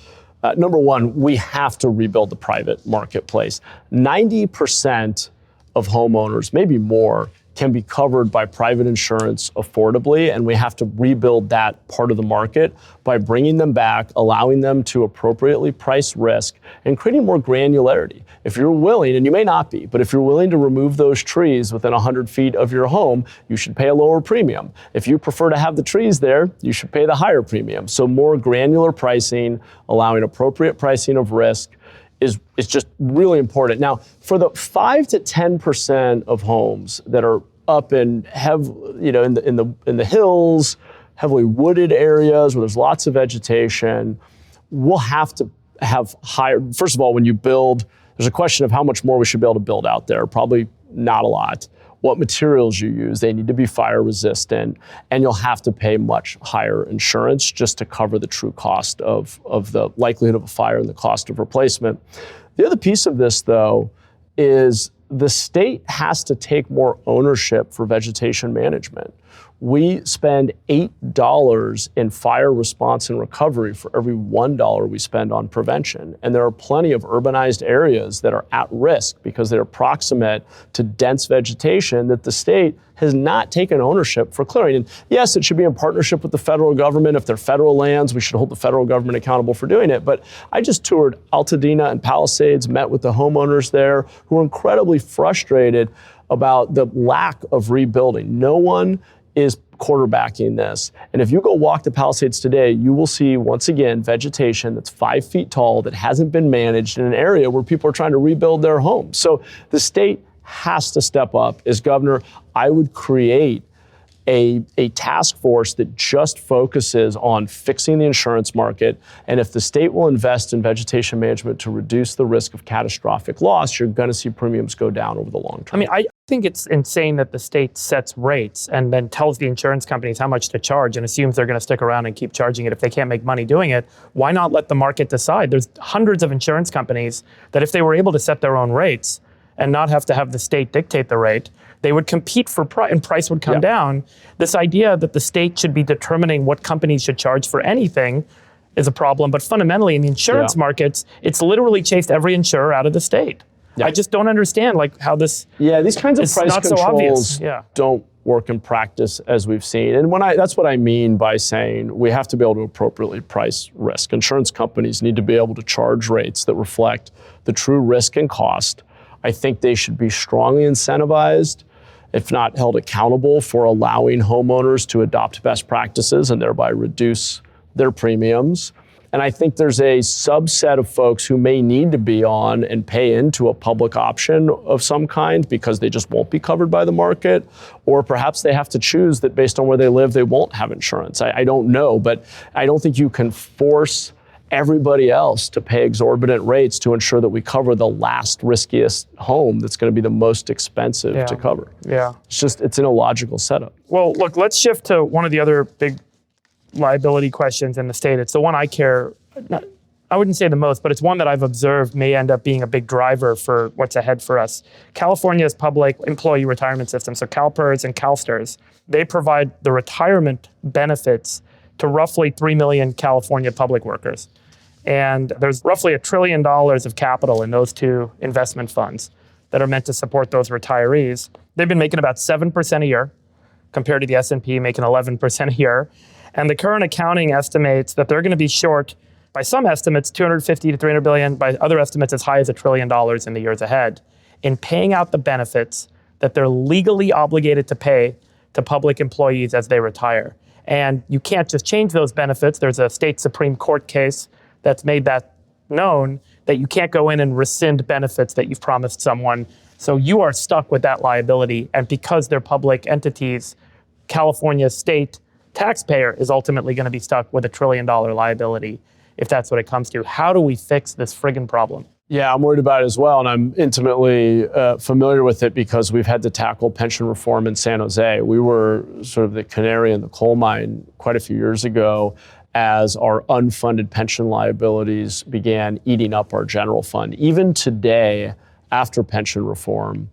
Number one, we have to rebuild the private marketplace. 90% of homeowners, maybe more, can be covered by private insurance affordably, and we have to rebuild that part of the market by bringing them back, allowing them to appropriately price risk, and creating more granularity. If you're willing, and you may not be, but if you're willing to remove those trees within 100 feet of your home, you should pay a lower premium. If you prefer to have the trees there, you should pay the higher premium. So more granular pricing, allowing appropriate pricing of risk, is just really important. Now, for the 5 to 10% of homes that are up in in the hills, heavily wooded areas where there's lots of vegetation, we'll have to have higher. First of all, when you build, there's a question of how much more we should be able to build out there. Probably not a lot. What materials you use, they need to be fire resistant, and you'll have to pay much higher insurance just to cover the true cost of the likelihood of a fire and the cost of replacement. The other piece of this, though, is the state has to take more ownership for vegetation management. We spend $8 in fire response and recovery for every $1 we spend on prevention. And there are plenty of urbanized areas that are at risk because they're proximate to dense vegetation that the state has not taken ownership for clearing. And yes, it should be in partnership with the federal government. If they're federal lands, we should hold the federal government accountable for doing it. But I just toured Altadena and Palisades, met with the homeowners there who are incredibly frustrated about the lack of rebuilding. No one is quarterbacking this. And if you go walk the Palisades today, you will see, once again, vegetation that's 5 feet tall that hasn't been managed in an area where people are trying to rebuild their homes. So the state has to step up. As governor, I would create a task force that just focuses on fixing the insurance market. And if the state will invest in vegetation management to reduce the risk of catastrophic loss, you're going to see premiums go down over the long term. I mean, I think it's insane that the state sets rates and then tells the insurance companies how much to charge and assumes they're going to stick around and keep charging it if they can't make money doing it. Why not let the market decide? There's hundreds of insurance companies that if they were able to set their own rates and not have to have the state dictate the rate, they would compete for price and price would come down. This idea that the state should be determining what companies should charge for anything is a problem. But fundamentally in the insurance markets, it's literally chased every insurer out of the state. I just don't understand how this these kinds of price controls so don't work in practice as we've seen. And that's what I mean by saying we have to be able to appropriately price risk. Insurance companies need to be able to charge rates that reflect the true risk and cost. I think they should be strongly incentivized, if not held accountable, for allowing homeowners to adopt best practices and thereby reduce their premiums. And I think there's a subset of folks who may need to be on and pay into a public option of some kind because they just won't be covered by the market, or perhaps they have to choose that based on where they live, they won't have insurance. I don't know, but I don't think you can force everybody else to pay exorbitant rates to ensure that we cover the last riskiest home that's going to be the most expensive to cover. It's an illogical setup. Well, look, let's shift to one of the other big liability questions in the state. It's the one I care, I wouldn't say the most, but it's one that I've observed may end up being a big driver for what's ahead for us. California's public employee retirement system, so CalPERS and CalSTRS, they provide the retirement benefits to roughly 3 million California public workers. And there's roughly $1 trillion of capital in those two investment funds that are meant to support those retirees. They've been making about 7% a year compared to the S&P making 11% a year. And the current accounting estimates that they're going to be short, by some estimates, 250 to 300 billion, by other estimates as high as $1 trillion in the years ahead, in paying out the benefits that they're legally obligated to pay to public employees as they retire. And you can't just change those benefits. There's a state Supreme Court case that's made that known, that you can't go in and rescind benefits that you've promised someone. So you are stuck with that liability. And because they're public entities, California state taxpayer is ultimately going to be stuck with $1 trillion liability if that's what it comes to. How do we fix this friggin' problem? Yeah, I'm worried about it as well, and I'm intimately familiar with it because we've had to tackle pension reform in San Jose. We were sort of the canary in the coal mine quite a few years ago as our unfunded pension liabilities began eating up our general fund. Even today, after pension reform,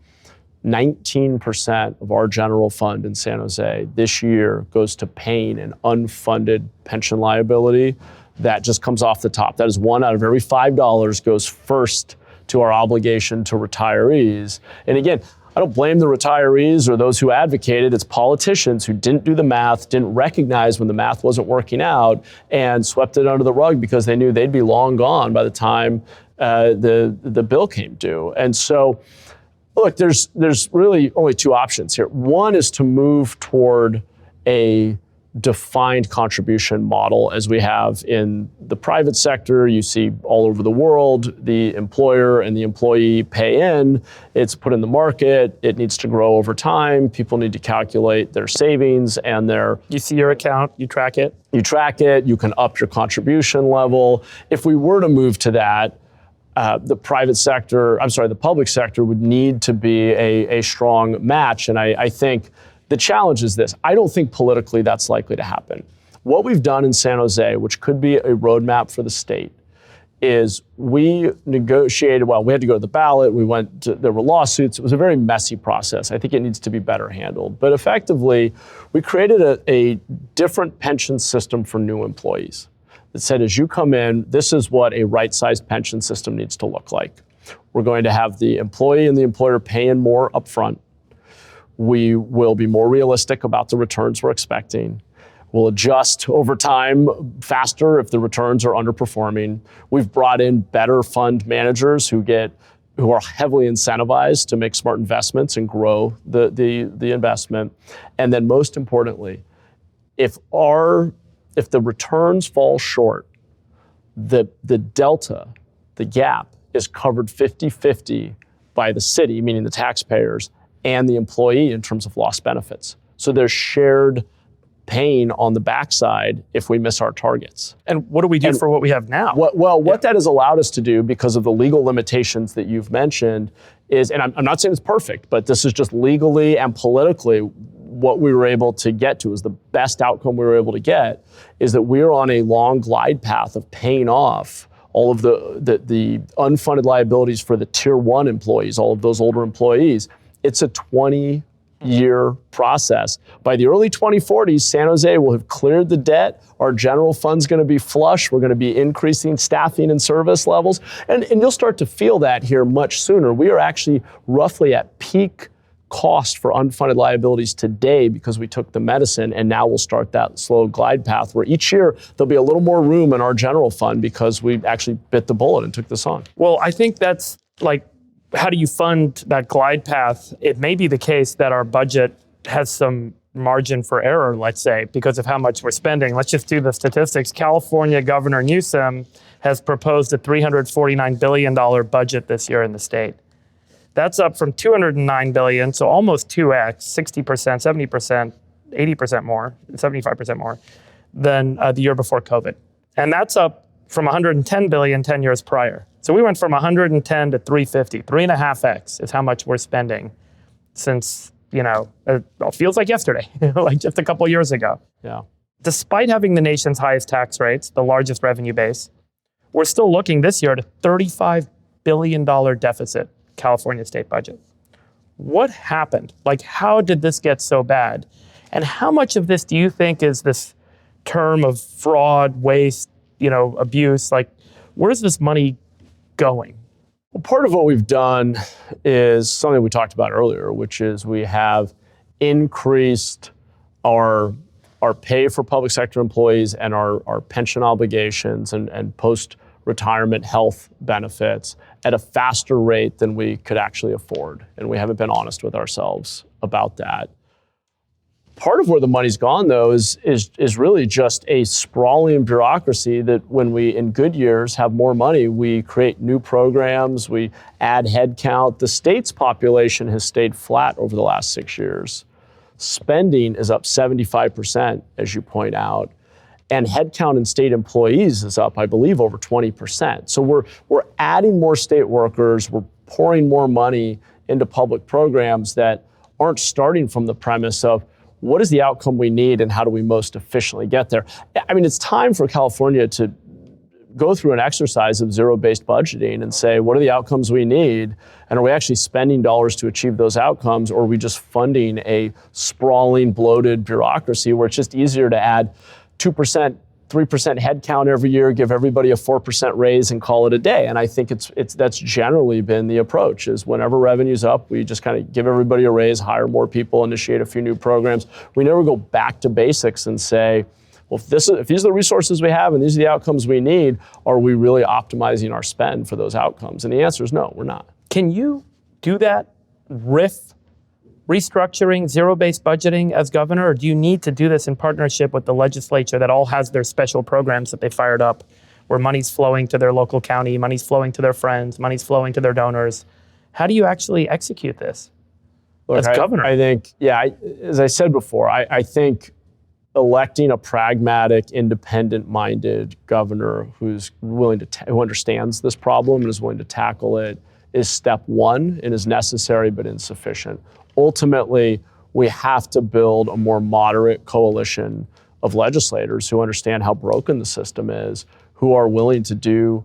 19% of our general fund in San Jose this year goes to paying an unfunded pension liability that just comes off the top. That is one out of every $5 goes first to our obligation to retirees. And again, I don't blame the retirees or those who advocated. It's politicians who didn't do the math, didn't recognize when the math wasn't working out, and swept it under the rug because they knew they'd be long gone by the time the bill came due. And so, look, there's really only two options here. One is to move toward a defined contribution model as we have in the private sector. You see all over the world, the employer and the employee pay in, it's put in the market, it needs to grow over time, people need to calculate their savings and their... You see your account, you track it. You track it, you can up your contribution level. If we were to move to that, the public sector would need to be a strong match. And I think the challenge is this. I don't think politically that's likely to happen. What we've done in San Jose, which could be a roadmap for the state, is we negotiated, we had to go to the ballot, there were lawsuits, it was a very messy process. I think it needs to be better handled. But effectively, we created a different pension system for new employees that said, as you come in, this is what a right-sized pension system needs to look like. We're going to have the employee and the employer paying more upfront. We will be more realistic about the returns we're expecting. We'll adjust over time faster if the returns are underperforming. We've brought in better fund managers who are heavily incentivized to make smart investments and grow the investment. And then most importantly, if the returns fall short, the delta, the gap, is covered 50-50 by the city, meaning the taxpayers, and the employee in terms of lost benefits. So there's shared pain on the backside if we miss our targets. And what do we do for what we have now? What that has allowed us to do, because of the legal limitations that you've mentioned, is, and I'm not saying it's perfect, but this is just legally and politically what we were able to get to, is the best outcome we were able to get, is that we're on a long glide path of paying off all of the unfunded liabilities for the tier 1 employees, all of those older employees. It's a 20-year process. By the early 2040s, San Jose will have cleared the debt. Our general fund's going to be flush. We're going to be increasing staffing and service levels. And you'll start to feel that here much sooner. We are actually roughly at peak cost for unfunded liabilities today because we took the medicine, and now we'll start that slow glide path where each year there'll be a little more room in our general fund because we actually bit the bullet and took this on. Well, I think that's like, how do you fund that glide path? It may be the case that our budget has some margin for error, let's say, because of how much we're spending. Let's just do the statistics. California Governor Newsom has proposed a $349 billion budget this year in the state. That's up from $209 billion, so almost 2x, 60%, 70%, 80% more, 75% more than the year before COVID. And that's up from $110 billion 10 years prior. So we went from 110 to 350, 3.5x is how much we're spending since, it feels like yesterday, like just a couple of years ago. Yeah. Despite having the nation's highest tax rates, the largest revenue base, we're still looking this year at a $35 billion deficit, California state budget. What happened? Like, how did this get so bad? And how much of this do you think is this term of fraud, waste, abuse? Like, where's this money going? Well, part of what we've done is something we talked about earlier, which is we have increased our pay for public sector employees and our pension obligations and post-retirement health benefits at a faster rate than we could actually afford. And we haven't been honest with ourselves about that. Part of where the money's gone, though, is really just a sprawling bureaucracy that when we, in good years, have more money, we create new programs, we add headcount. The state's population has stayed flat over the last 6 years. Spending is up 75%, as you point out. And headcount in state employees is up, I believe, over 20%. So we're adding more state workers, we're pouring more money into public programs that aren't starting from the premise of what is the outcome we need and how do we most efficiently get there? I mean, it's time for California to go through an exercise of zero-based budgeting and say, what are the outcomes we need? And are we actually spending dollars to achieve those outcomes, or are we just funding a sprawling, bloated bureaucracy where it's just easier to add 2%, 3% headcount every year, give everybody a 4% raise and call it a day? And I think that's generally been the approach, is whenever revenue's up, we just kind of give everybody a raise, hire more people, initiate a few new programs. We never go back to basics and say, well, if these are the resources we have and these are the outcomes we need, are we really optimizing our spend for those outcomes? And the answer is no, we're not. Can you do that restructuring, zero-based budgeting as governor, or do you need to do this in partnership with the legislature that all has their special programs that they fired up, where money's flowing to their local county, money's flowing to their friends, money's flowing to their donors? How do you actually execute this as governor? I think, as I said before, I think electing a pragmatic, independent-minded governor who's willing to, who understands this problem and is willing to tackle it is step one and is necessary but insufficient. Ultimately, we have to build a more moderate coalition of legislators who understand how broken the system is, who are willing to do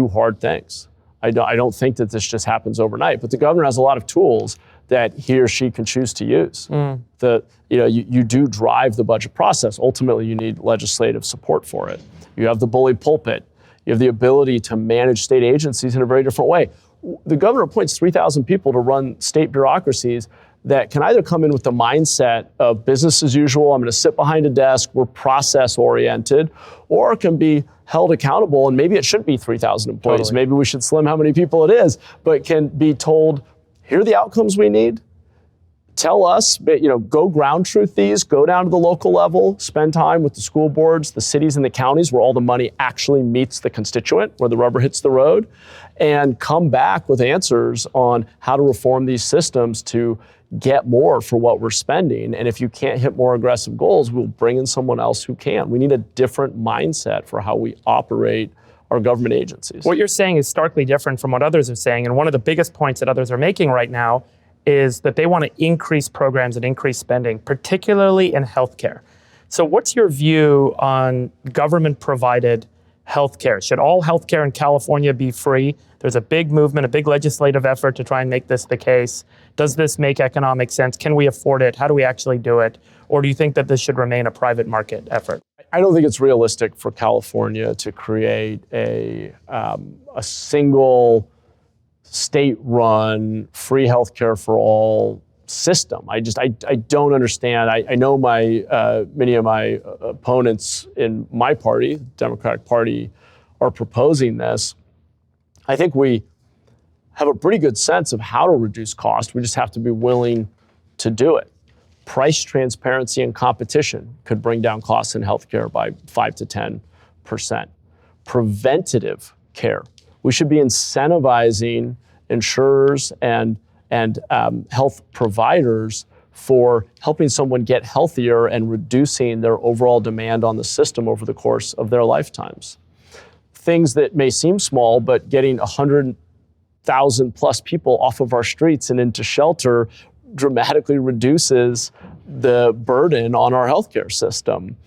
hard things. I don't think that this just happens overnight, but the governor has a lot of tools that he or she can choose to use. You do drive the budget process. Ultimately, you need legislative support for it. You have the bully pulpit. You have the ability to manage state agencies in a very different way. The governor appoints 3,000 people to run state bureaucracies that can either come in with the mindset of business as usual, I'm going to sit behind a desk, we're process oriented, or can be held accountable, and maybe it shouldn't be 3,000 employees. Totally. Maybe we should slim how many people it is, but can be told, here are the outcomes we need. Tell us, go ground truth these, go down to the local level, spend time with the school boards, the cities and the counties where all the money actually meets the constituent, where the rubber hits the road, and come back with answers on how to reform these systems to get more for what we're spending. And if you can't hit more aggressive goals, we'll bring in someone else who can. We need a different mindset for how we operate our government agencies. What you're saying is starkly different from what others are saying. And one of the biggest points that others are making right now is that they want to increase programs and increase spending, particularly in healthcare. So what's your view on government-provided healthcare? Should all healthcare in California be free? There's a big movement, a big legislative effort to try and make this the case. Does this make economic sense? Can we afford it? How do we actually do it? Or do you think that this should remain a private market effort? I don't think it's realistic for California to create a single state-run free healthcare for all system. I don't understand. I know many of my opponents in my party, the Democratic Party, are proposing this. I think we have a pretty good sense of how to reduce cost. We just have to be willing to do it. Price transparency and competition could bring down costs in healthcare by 5 to 10%. Preventative care. We should be incentivizing insurers and health providers for helping someone get healthier and reducing their overall demand on the system over the course of their lifetimes. Things that may seem small, but getting 100,000 plus people off of our streets and into shelter dramatically reduces the burden on our healthcare system.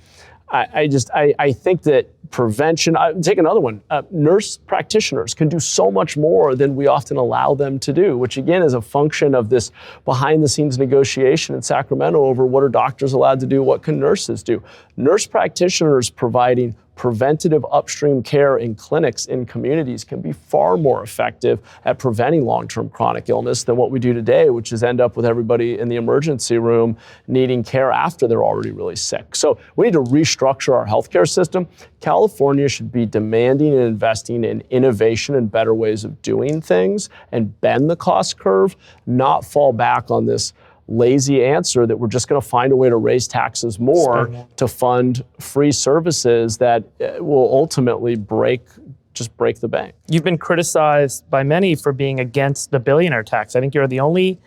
I think that prevention, take another one, nurse practitioners can do so much more than we often allow them to do, which again is a function of this behind the scenes negotiation in Sacramento over what are doctors allowed to do, what can nurses do. Nurse practitioners providing preventative upstream care in clinics in communities can be far more effective at preventing long-term chronic illness than what we do today, which is end up with everybody in the emergency room needing care after they're already really sick. So we need to restructure our healthcare system. California should be demanding and investing in innovation and better ways of doing things and bend the cost curve, not fall back on this lazy answer that we're just going to find a way to raise taxes more to fund free services that will ultimately break the bank. You've been criticized by many for being against the billionaire tax. I think you're the only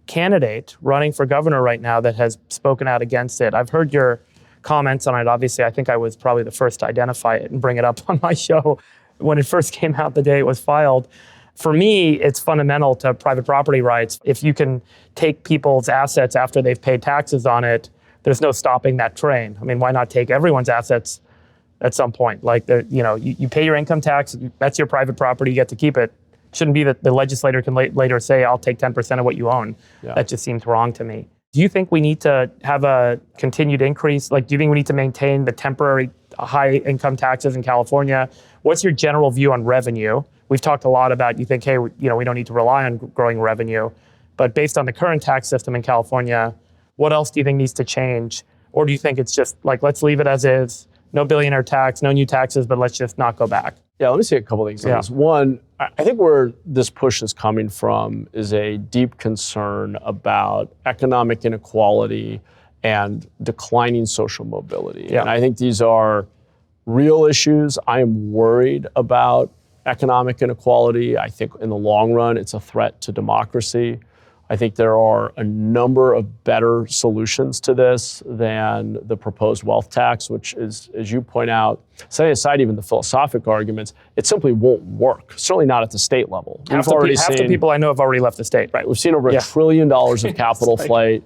candidate running for governor right now that has spoken out against it. I've heard your comments on it. Obviously, I think I was probably the first to identify it and bring it up on my show when it first came out the day it was filed. For me, it's fundamental to private property rights. If you can take people's assets after they've paid taxes on it, there's no stopping that train. I mean, why not take everyone's assets at some point? Like, you pay your income tax, that's your private property, you get to keep it. Shouldn't be that the legislator can later say, I'll take 10% of what you own. Yeah. That just seems wrong to me. Do you think we need to have a continued increase? Like, do you think we need to maintain the temporary high income taxes in California? What's your general view on revenue? We've talked a lot about, you think, hey, we don't need to rely on growing revenue. But based on the current tax system in California, what else do you think needs to change? Or do you think it's just like, let's leave it as is, no billionaire tax, no new taxes, but let's just not go back? Yeah, let me say a couple of things on this. One, I think where this push is coming from is a deep concern about economic inequality and declining social mobility. Yeah. And I think these are real issues. I am worried about economic inequality. I think in the long run, it's a threat to democracy. I think there are a number of better solutions to this than the proposed wealth tax, which is, as you point out, setting aside even the philosophic arguments, it simply won't work, certainly not at the state level. Half the people I know have already left the state. Right, we've seen over $1 trillion of capital flight.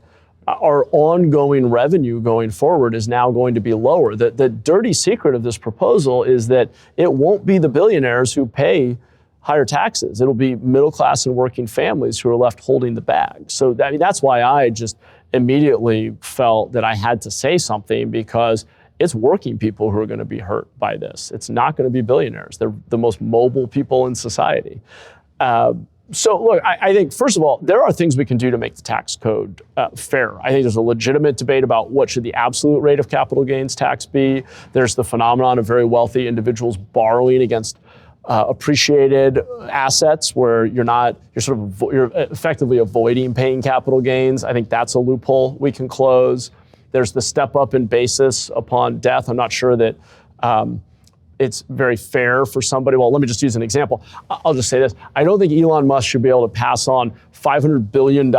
Our ongoing revenue going forward is now going to be lower. The dirty secret of this proposal is that it won't be the billionaires who pay higher taxes. It'll be middle class and working families who are left holding the bag. So that's why I just immediately felt that I had to say something, because it's working people who are going to be hurt by this. It's not going to be billionaires. They're the most mobile people in society. So look, I think, first of all, there are things we can do to make the tax code fair. I think there's a legitimate debate about what should the absolute rate of capital gains tax be. There's the phenomenon of very wealthy individuals borrowing against appreciated assets where you're effectively avoiding paying capital gains. I think that's a loophole we can close. There's the step up in basis upon death. I'm not sure that it's very fair for somebody. Well, let me just use an example. I'll just say this. I don't think Elon Musk should be able to pass on $500 billion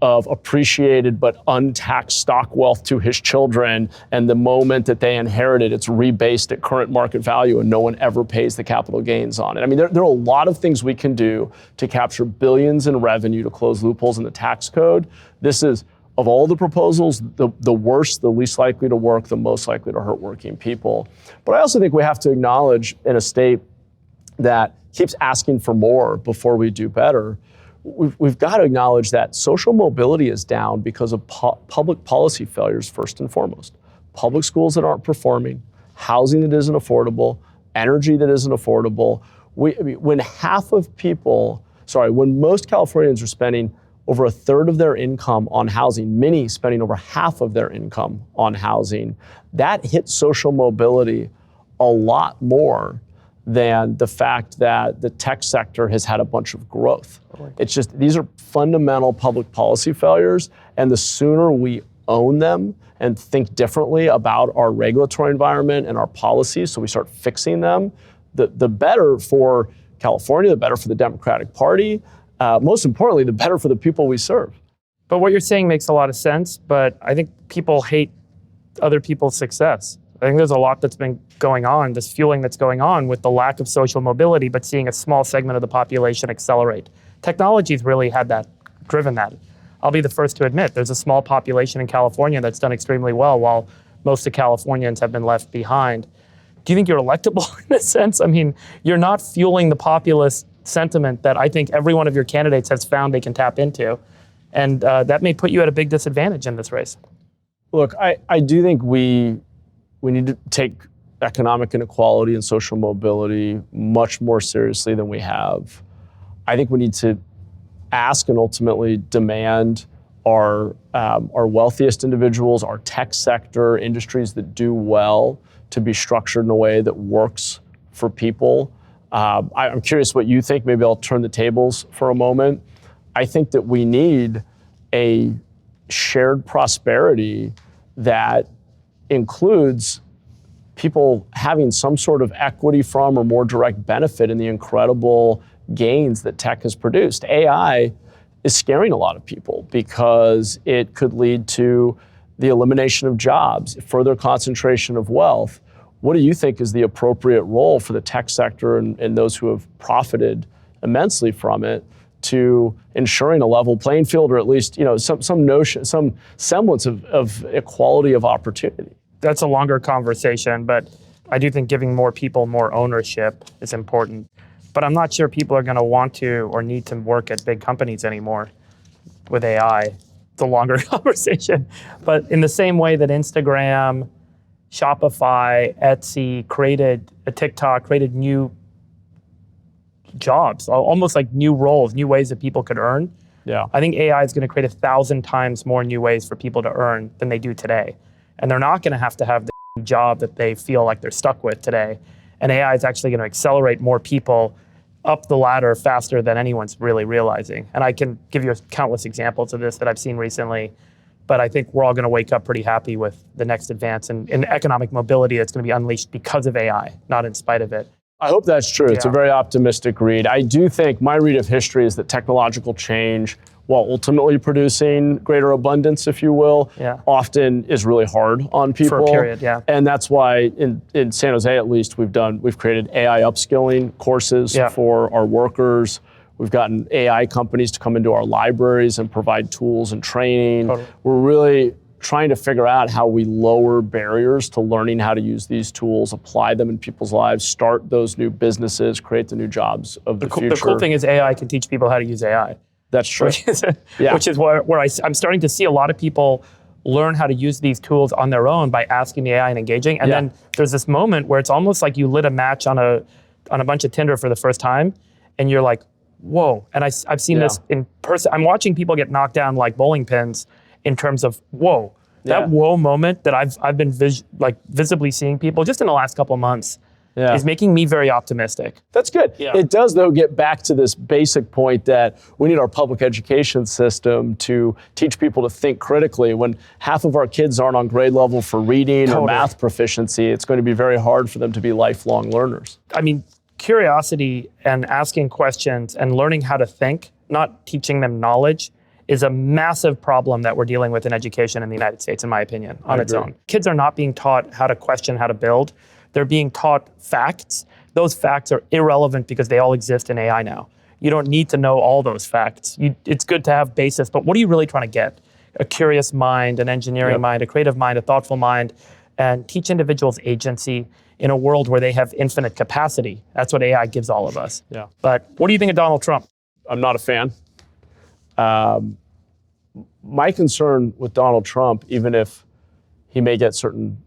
of appreciated but untaxed stock wealth to his children, and the moment that they inherit it, it's rebased at current market value and no one ever pays the capital gains on it. I mean, there are a lot of things we can do to capture billions in revenue to close loopholes in the tax code. This is, of all the proposals, the worst, the least likely to work, the most likely to hurt working people. But I also think we have to acknowledge, in a state that keeps asking for more before we do better, we've got to acknowledge that social mobility is down because of public policy failures, first and foremost. Public schools that aren't performing, housing that isn't affordable, energy that isn't affordable. When most Californians are spending over a third of their income on housing, many spending over half of their income on housing, that hits social mobility a lot more than the fact that the tech sector has had a bunch of growth. It's just, these are fundamental public policy failures, and the sooner we own them and think differently about our regulatory environment and our policies so we start fixing them, the better for California, the better for the Democratic Party, most importantly, the better for the people we serve. But what you're saying makes a lot of sense, but I think people hate other people's success. I think there's a lot that's been going on, this fueling that's going on with the lack of social mobility, but seeing a small segment of the population accelerate. Technology's really driven that. I'll be the first to admit, there's a small population in California that's done extremely well, while most of Californians have been left behind. Do you think you're electable in a sense? I mean, you're not fueling the populist sentiment that I think every one of your candidates has found they can tap into. And that may put you at a big disadvantage in this race. Look, I do think we need to take economic inequality and social mobility much more seriously than we have. I think we need to ask and ultimately demand our wealthiest individuals, our tech sector, industries that do well, to be structured in a way that works for people. I'm curious what you think. Maybe I'll turn the tables for a moment. I think that we need a shared prosperity that includes people having some sort of equity from or more direct benefit in the incredible gains that tech has produced. AI is scaring a lot of people because it could lead to the elimination of jobs, further concentration of wealth. What do you think is the appropriate role for the tech sector and those who have profited immensely from it to ensuring a level playing field, or at least some notion, some semblance of equality of opportunity? That's a longer conversation, but I do think giving more people more ownership is important. But I'm not sure people are going to want to or need to work at big companies anymore with AI. It's a longer conversation. But in the same way that Instagram, Shopify, Etsy created TikTok, created new jobs, almost like new roles, new ways that people could earn. Yeah. I think AI is going to create 1,000 times more new ways for people to earn than they do today. And they're not going to have the job that they feel like they're stuck with today. And AI is actually going to accelerate more people up the ladder faster than anyone's really realizing. And I can give you countless examples of this that I've seen recently. But I think we're all going to wake up pretty happy with the next advance in economic mobility that's going to be unleashed because of AI, not in spite of it. I hope that's true. It's a very optimistic read. I do think my read of history is that technological change, while ultimately producing greater abundance, if you will, often is really hard on people. For a period, yeah. And that's why in San Jose, at least, we've created AI upskilling courses for our workers. We've gotten AI companies to come into our libraries and provide tools and training. Totally. We're really trying to figure out how we lower barriers to learning how to use these tools, apply them in people's lives, start those new businesses, create the new jobs of the future. The cool thing is AI can teach people how to use AI. That's true. Which is where I'm starting to see a lot of people learn how to use these tools on their own by asking the AI and engaging. And then there's this moment where it's almost like you lit a match on a bunch of Tinder for the first time, and you're like, whoa. And I've seen this in person. I'm watching people get knocked down like bowling pins in terms of whoa. That whoa moment that I've been visibly seeing people just in the last couple of months is making me very optimistic. That's good. Yeah. It does, though, get back to this basic point that we need our public education system to teach people to think critically. When half of our kids aren't on grade level for reading or math proficiency, it's going to be very hard for them to be lifelong learners. I mean, curiosity and asking questions and learning how to think, not teaching them knowledge, is a massive problem that we're dealing with in education in the United States, in my opinion, on its own. Kids are not being taught how to question, how to build. They're being taught facts. Those facts are irrelevant because they all exist in AI now. You don't need to know all those facts. It's good to have basis, but what are you really trying to get? A curious mind, an engineering mind, a creative mind, a thoughtful mind, and teach individuals agency in a world where they have infinite capacity. That's what AI gives all of us. Yeah. But what do you think of Donald Trump? I'm not a fan. My concern with Donald Trump, even if he may get certain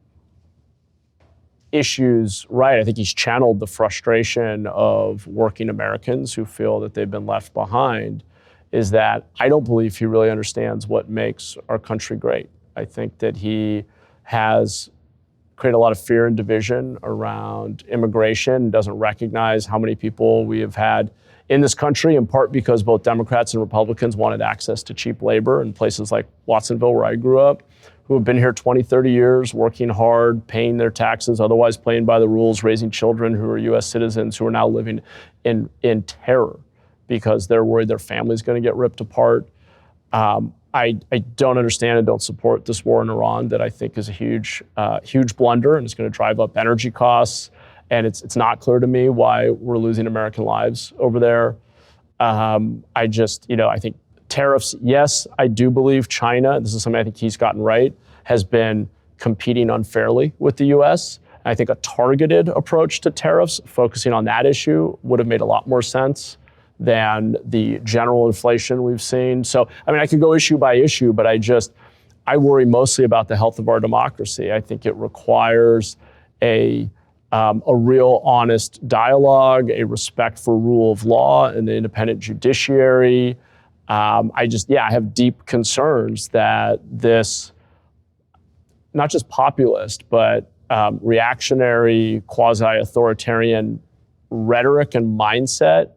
issues right, I think he's channeled the frustration of working Americans who feel that they've been left behind, is that I don't believe he really understands what makes our country great. I think that he has created a lot of fear and division around immigration, doesn't recognize how many people we have had in this country, in part because both Democrats and Republicans wanted access to cheap labor in places like Watsonville, where I grew up, who have been here 20, 30 years, working hard, paying their taxes, otherwise playing by the rules, raising children who are U.S. citizens who are now living in terror because they're worried their family's going to get ripped apart. I don't understand and don't support this war in Iran that I think is a huge blunder, and it's going to drive up energy costs. And it's not clear to me why we're losing American lives over there. I think tariffs, yes, I do believe China, this is something I think he's gotten right, has been competing unfairly with the US. I think a targeted approach to tariffs, focusing on that issue, would have made a lot more sense than the general inflation we've seen. So, I mean, I could go issue by issue, but I worry mostly about the health of our democracy. I think it requires a real honest dialogue, a respect for rule of law and the independent judiciary. I have deep concerns that this, not just populist, but reactionary, quasi-authoritarian rhetoric and mindset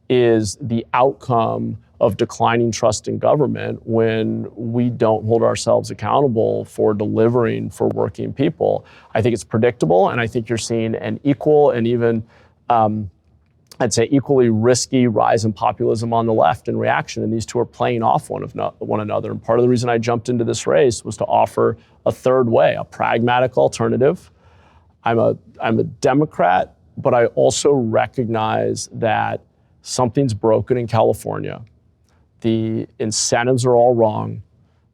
is the outcome of declining trust in government when we don't hold ourselves accountable for delivering for working people. I think it's predictable, and I think you're seeing an equal and even, I'd say, equally risky rise in populism on the left in reaction, and these two are playing off one another. And part of the reason I jumped into this race was to offer a third way, a pragmatic alternative. I'm a Democrat, but I also recognize that something's broken in California. The incentives are all wrong.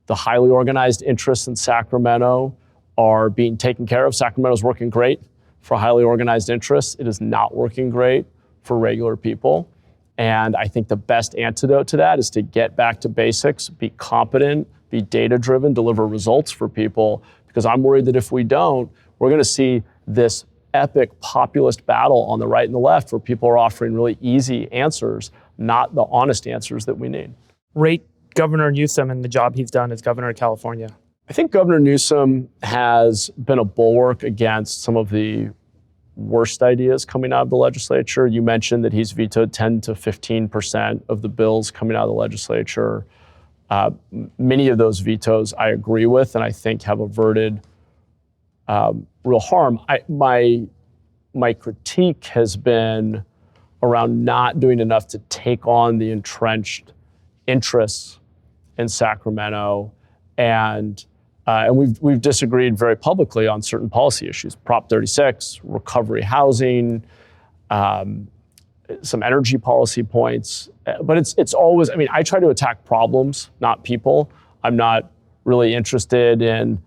The highly organized interests in Sacramento are being taken care of. Sacramento's working great for highly organized interests. It is not working great for regular people. And I think the best antidote to that is to get back to basics, be competent, be data-driven, deliver results for people. Because I'm worried that if we don't, we're going to see this epic populist battle on the right and the left where people are offering really easy answers, not the honest answers that we need. Rate Governor Newsom and the job he's done as governor of California. I think Governor Newsom has been a bulwark against some of the worst ideas coming out of the legislature. You mentioned that he's vetoed 10 to 15% of the bills coming out of the legislature. Many of those vetoes I agree with and I think have averted real harm. My critique has been around not doing enough to take on the entrenched interests in Sacramento, and we've disagreed very publicly on certain policy issues: Prop 36, recovery housing, some energy policy points. But it's always, I mean, I try to attack problems, not people. I'm not really interested in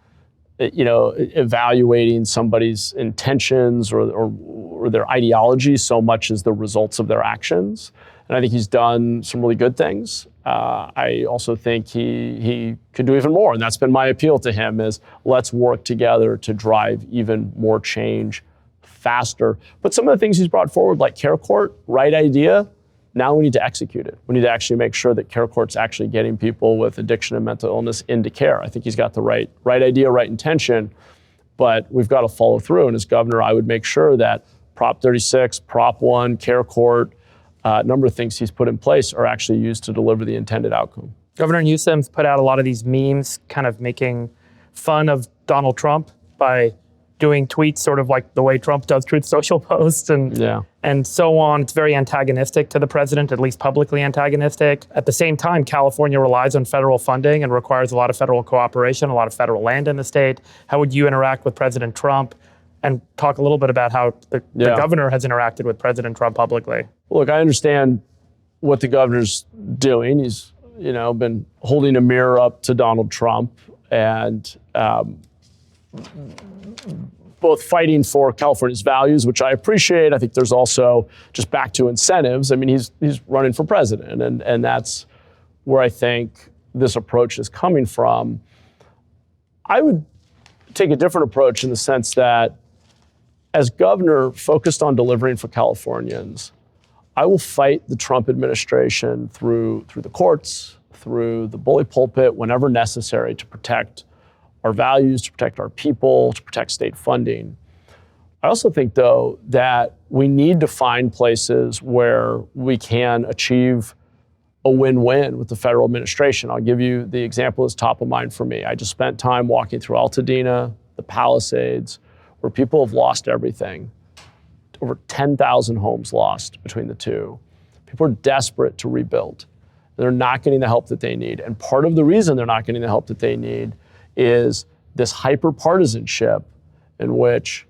evaluating somebody's intentions or their ideology so much as the results of their actions. And I think he's done some really good things. I also think he could do even more. And that's been my appeal to him is let's work together to drive even more change faster. But some of the things he's brought forward, like Care Court, right idea. Now we need to execute it. We need to actually make sure that Care Court's actually getting people with addiction and mental illness into care. I think he's got the right idea, right intention, but we've got to follow through. And as governor, I would make sure that Prop 36, Prop 1, Care Court, a number of things he's put in place are actually used to deliver the intended outcome. Governor Newsom's put out a lot of these memes kind of making fun of Donald Trump by doing tweets sort of like the way Trump does Truth Social posts and so on. It's very antagonistic to the president, at least publicly antagonistic. At the same time, California relies on federal funding and requires a lot of federal cooperation, a lot of federal land in the state. How would you interact with President Trump? And talk a little bit about how the governor has interacted with President Trump publicly. Look, I understand what the governor's doing. He's, been holding a mirror up to Donald Trump and both fighting for California's values, which I appreciate. I think there's also just back to incentives. I mean, he's running for president, and that's where I think this approach is coming from. I would take a different approach in the sense that as governor focused on delivering for Californians, I will fight the Trump administration through the courts, through the bully pulpit, whenever necessary to protect our values, to protect our people, to protect state funding. I also think, though, that we need to find places where we can achieve a win-win with the federal administration. I'll give you the example that's top of mind for me. I just spent time walking through Altadena, the Palisades, where people have lost everything. Over 10,000 homes lost between the two. People are desperate to rebuild. They're not getting the help that they need. And part of the reason they're not getting the help that they need is this hyper-partisanship in which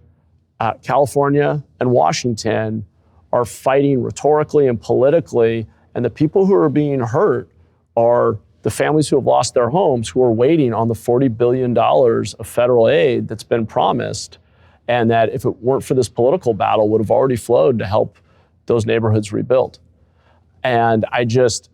California and Washington are fighting rhetorically and politically, and the people who are being hurt are the families who have lost their homes, who are waiting on the $40 billion of federal aid that's been promised, and that if it weren't for this political battle would have already flowed to help those neighborhoods rebuild. And I just,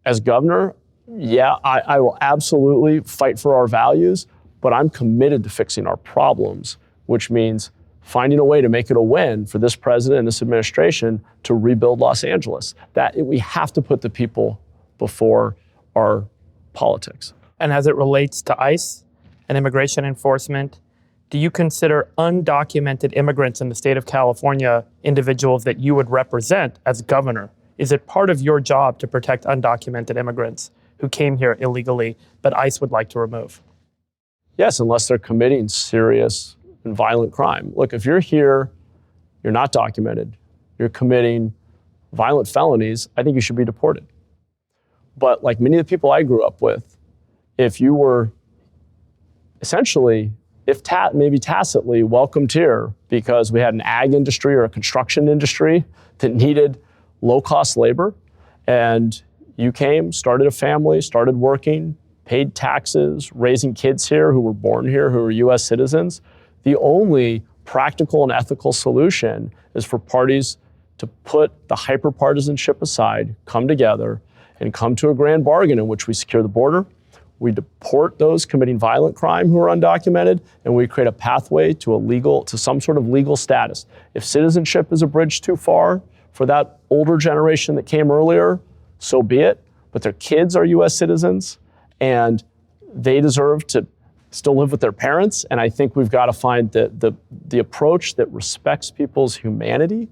as governor, I will absolutely fight for our values, but I'm committed to fixing our problems, which means finding a way to make it a win for this president and this administration to rebuild Los Angeles. We have to put the people before our politics. And as it relates to ICE and immigration enforcement, do you consider undocumented immigrants in the state of California individuals that you would represent as governor Is it part of your job to protect undocumented immigrants who came here illegally, but ICE would like to remove? Yes, unless they're committing serious and violent crime. Look, if you're here, you're not documented, you're committing violent felonies, I think you should be deported. But like many of the people I grew up with, if you were essentially, maybe tacitly welcomed here because we had an ag industry or a construction industry that needed low-cost labor, and you came, started a family, started working, paid taxes, raising kids here who were born here, who were US citizens, the only practical and ethical solution is for parties to put the hyper-partisanship aside, come together, and come to a grand bargain in which we secure the border, we deport those committing violent crime who are undocumented, and we create a pathway to some sort of legal status. If citizenship is a bridge too far for that older generation that came earlier, so be it. But their kids are US citizens, and they deserve to still live with their parents. And I think we've got to find the approach that respects people's humanity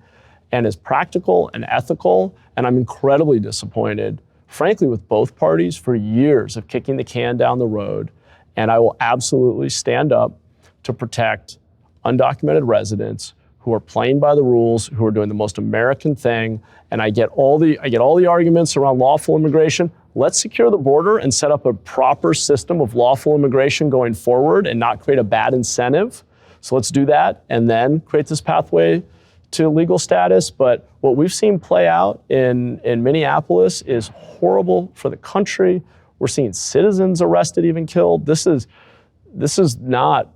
and is practical and ethical. And I'm incredibly disappointed, frankly, with both parties for years of kicking the can down the road. And I will absolutely stand up to protect undocumented residents who are playing by the rules, who are doing the most American thing. And I get all the arguments around lawful immigration. Let's secure the border and set up a proper system of lawful immigration going forward and not create a bad incentive. So let's do that and then create this pathway to legal status. But what we've seen play out in Minneapolis is horrible for the country. We're seeing citizens arrested, even killed. This is not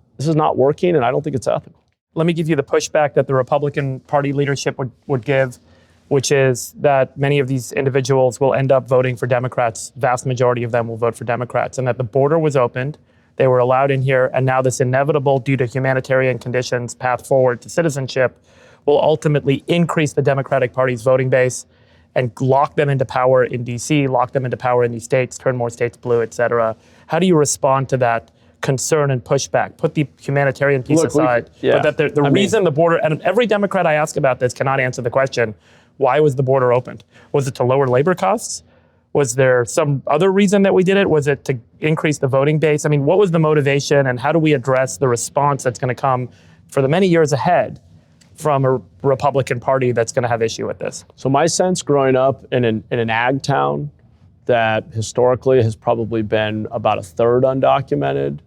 working, and I don't think it's ethical. Let me give you the pushback that the Republican Party leadership would give, which is that many of these individuals will end up voting for Democrats. Vast majority of them will vote for Democrats, and that the border was opened, they were allowed in here, and now this inevitable, due to humanitarian conditions, path forward to citizenship will ultimately increase the Democratic Party's voting base and lock them into power in DC, lock them into power in these states, turn more states blue, et cetera. How do you respond to that concern and pushback? Put the humanitarian piece aside, but that the reason the border, and every Democrat I ask about this cannot answer the question, why was the border opened? Was it to lower labor costs? Was there some other reason that we did it? Was it to increase the voting base? I mean, what was the motivation, and how do we address the response that's going to come for the many years ahead from a Republican Party that's going to have issue with this? So my sense growing up in an ag town that historically has probably been about a third undocumented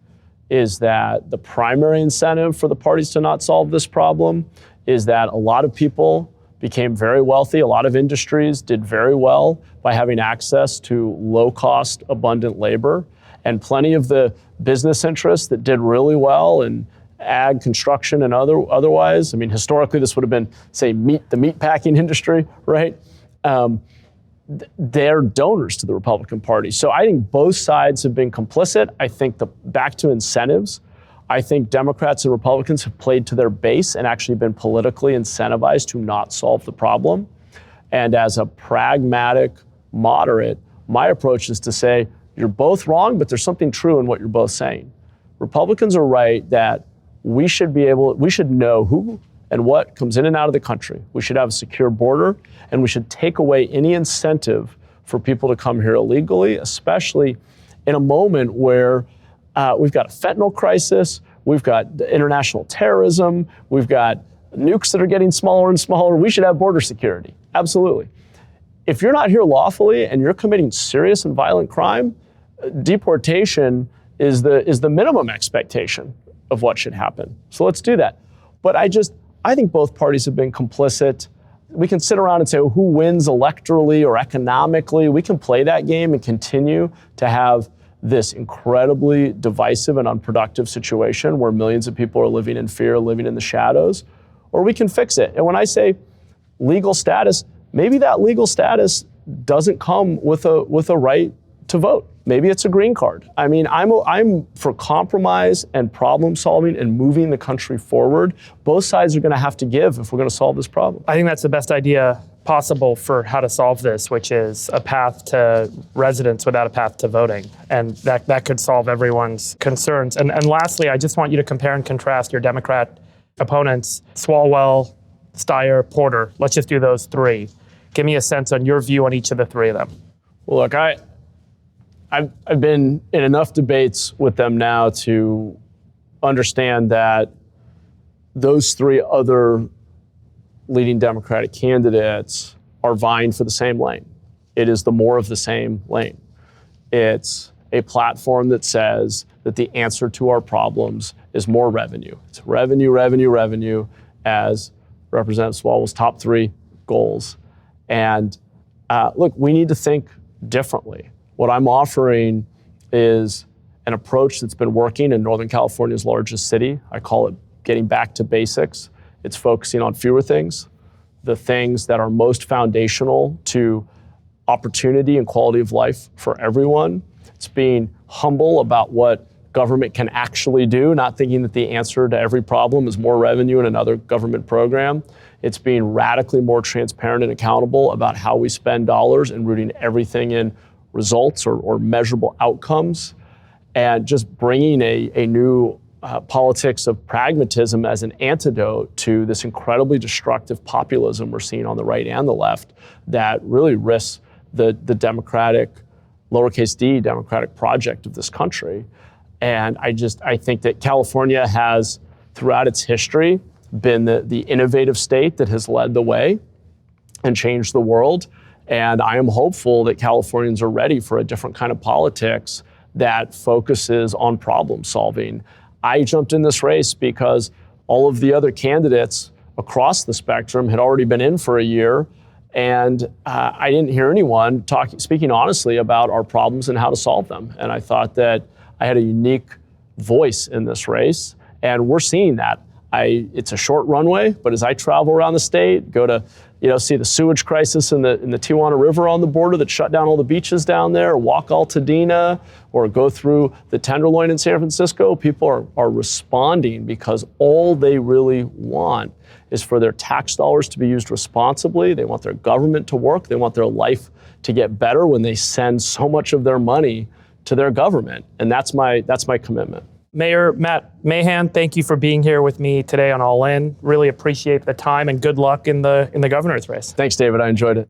is that the primary incentive for the parties to not solve this problem is that a lot of people became very wealthy. A lot of industries did very well by having access to low-cost, abundant labor. And plenty of the business interests that did really well in ag, construction, and otherwise. I mean, historically, this would have been, say, the meat packing industry, right? They're donors to the Republican Party. So I think both sides have been complicit. I think back to incentives, I think Democrats and Republicans have played to their base and actually been politically incentivized to not solve the problem. And as a pragmatic moderate, my approach is to say, you're both wrong, but there's something true in what you're both saying. Republicans are right that we should know who and what comes in and out of the country. We should have a secure border, and we should take away any incentive for people to come here illegally, especially in a moment where we've got a fentanyl crisis, we've got international terrorism, we've got nukes that are getting smaller and smaller. We should have border security, absolutely. If you're not here lawfully and you're committing serious and violent crime, deportation is the minimum expectation of what should happen. So let's do that. But I think both parties have been complicit. We can sit around and say, well, who wins electorally or economically? We can play that game and continue to have this incredibly divisive and unproductive situation where millions of people are living in fear, living in the shadows, or we can fix it. And when I say legal status, maybe that legal status doesn't come with a right to vote. Maybe it's a green card. I mean, I'm for compromise and problem solving and moving the country forward. Both sides are going to have to give if we're going to solve this problem. I think that's the best idea possible for how to solve this, which is a path to residence without a path to voting. And that could solve everyone's concerns. And lastly, I just want you to compare and contrast your Democrat opponents, Swalwell, Steyer, Porter. Let's just do those three. Give me a sense on your view on each of the three of them. Well, look, I've been in enough debates with them now to understand that those three other leading Democratic candidates are vying for the same lane. It is the more of the same lane. It's a platform that says that the answer to our problems is more revenue. It's revenue, revenue, revenue, as Representative Swalwell's top three goals. And look, we need to think differently. What I'm offering is an approach that's been working in Northern California's largest city. I call it getting back to basics. It's focusing on fewer things, the things that are most foundational to opportunity and quality of life for everyone. It's being humble about what government can actually do, not thinking that the answer to every problem is more revenue in another government program. It's being radically more transparent and accountable about how we spend dollars and rooting everything in results or measurable outcomes, and just bringing a new politics of pragmatism as an antidote to this incredibly destructive populism we're seeing on the right and the left that really risks the democratic, lowercase d, democratic project of this country. And I think that California has, throughout its history, been the innovative state that has led the way and changed the world. And I am hopeful that Californians are ready for a different kind of politics that focuses on problem solving. I jumped in this race because all of the other candidates across the spectrum had already been in for a year, and I didn't hear anyone speaking honestly about our problems and how to solve them. And I thought that I had a unique voice in this race, and we're seeing that. It's a short runway, but as I travel around the state, go to see the sewage crisis in the Tijuana River on the border that shut down all the beaches down there, or walk Altadena, or go through the Tenderloin in San Francisco, people are responding because all they really want is for their tax dollars to be used responsibly. They want their government to work. They want their life to get better when they send so much of their money to their government. And that's my commitment. Mayor Matt Mahan, thank you for being here with me today on All In. Really appreciate the time, and good luck in the governor's race. Thanks, David. I enjoyed it.